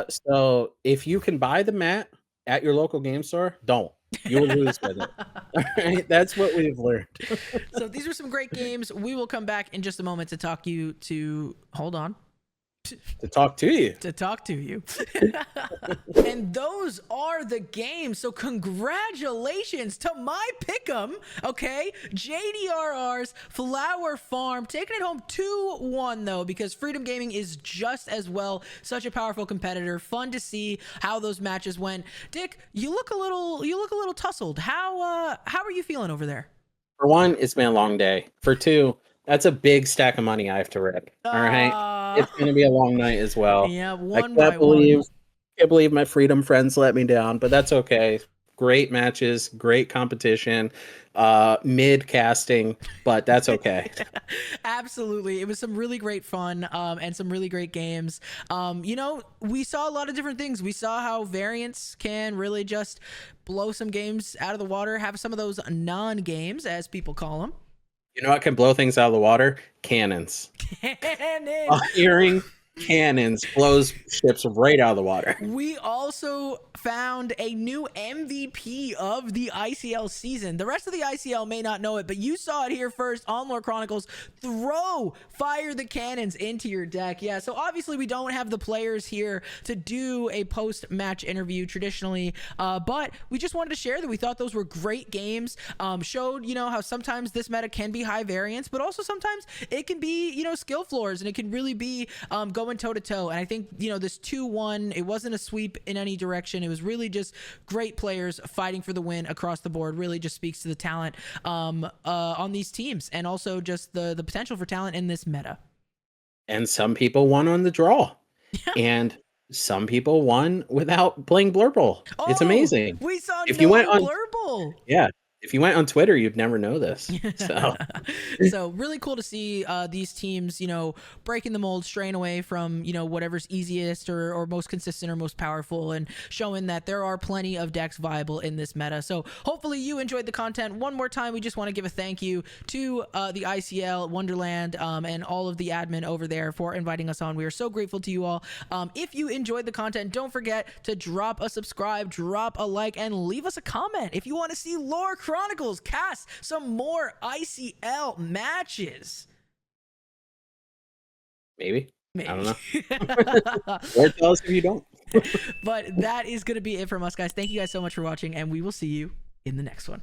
So if you can buy the mat at your local game store, don't. You will lose with it. All right, that's what we've learned. So these are some great games. We will come back in just a moment to talk you to. Hold on. to talk to you. To talk to you. And those are the games. So congratulations to my pick'em. Okay, JDRR's Flower Farm taking it home 2-1 though, because Freedom Gaming is just as well such a powerful competitor. Fun to see how those matches went. Dick, you look a little tussled. How are you feeling over there? For one, it's been a long day. For two, that's a big stack of money I have to rip. All right, it's gonna be a long night as well. Yeah, I one can't by believe one. can't believe my Freedom friends let me down, but that's okay. Great matches, great competition, mid casting, but that's okay. Absolutely. It was some really great fun, and some really great games. We saw a lot of different things. We saw how variants can really just blow some games out of the water, have some of those non-games, as people call them. You know what can blow things out of the water? Cannons. Cannon. Firing cannons blows ships right out of the water. We also found a new MVP of the ICL season. The rest of the ICL may not know it, but you saw it here first on Lore Chronicles. Fire the cannons into your deck. Yeah, so obviously we don't have the players here to do a post-match interview traditionally, but we just wanted to share that we thought those were great games. Showed, how sometimes this meta can be high variance, but also sometimes it can be, skill floors, and it can really be going toe-to-toe. And I think, this 2-1, it wasn't a sweep in any direction. It was really just great players fighting for the win across the board. Really just speaks to the talent on these teams, and also just the potential for talent in this meta. And some people won on the draw. Yeah. And some people won without playing Blurble. It's amazing. We saw if you went on Blurble. Yeah. If you went on Twitter, you'd never know this. So really cool to see these teams, breaking the mold, straying away from, whatever's easiest or most consistent or most powerful, and showing that there are plenty of decks viable in this meta. So hopefully you enjoyed the content. One more time, we just want to give a thank you to the ICL, Wonderland, and all of the admin over there for inviting us on. We are so grateful to you all. If you enjoyed the content, don't forget to drop a subscribe, drop a like, and leave us a comment. If you want to see Lore Chronicles cast some more ICL matches. Maybe. I don't know. Or tell us if you don't. But that is going to be it from us, guys. Thank you guys so much for watching, and we will see you in the next one.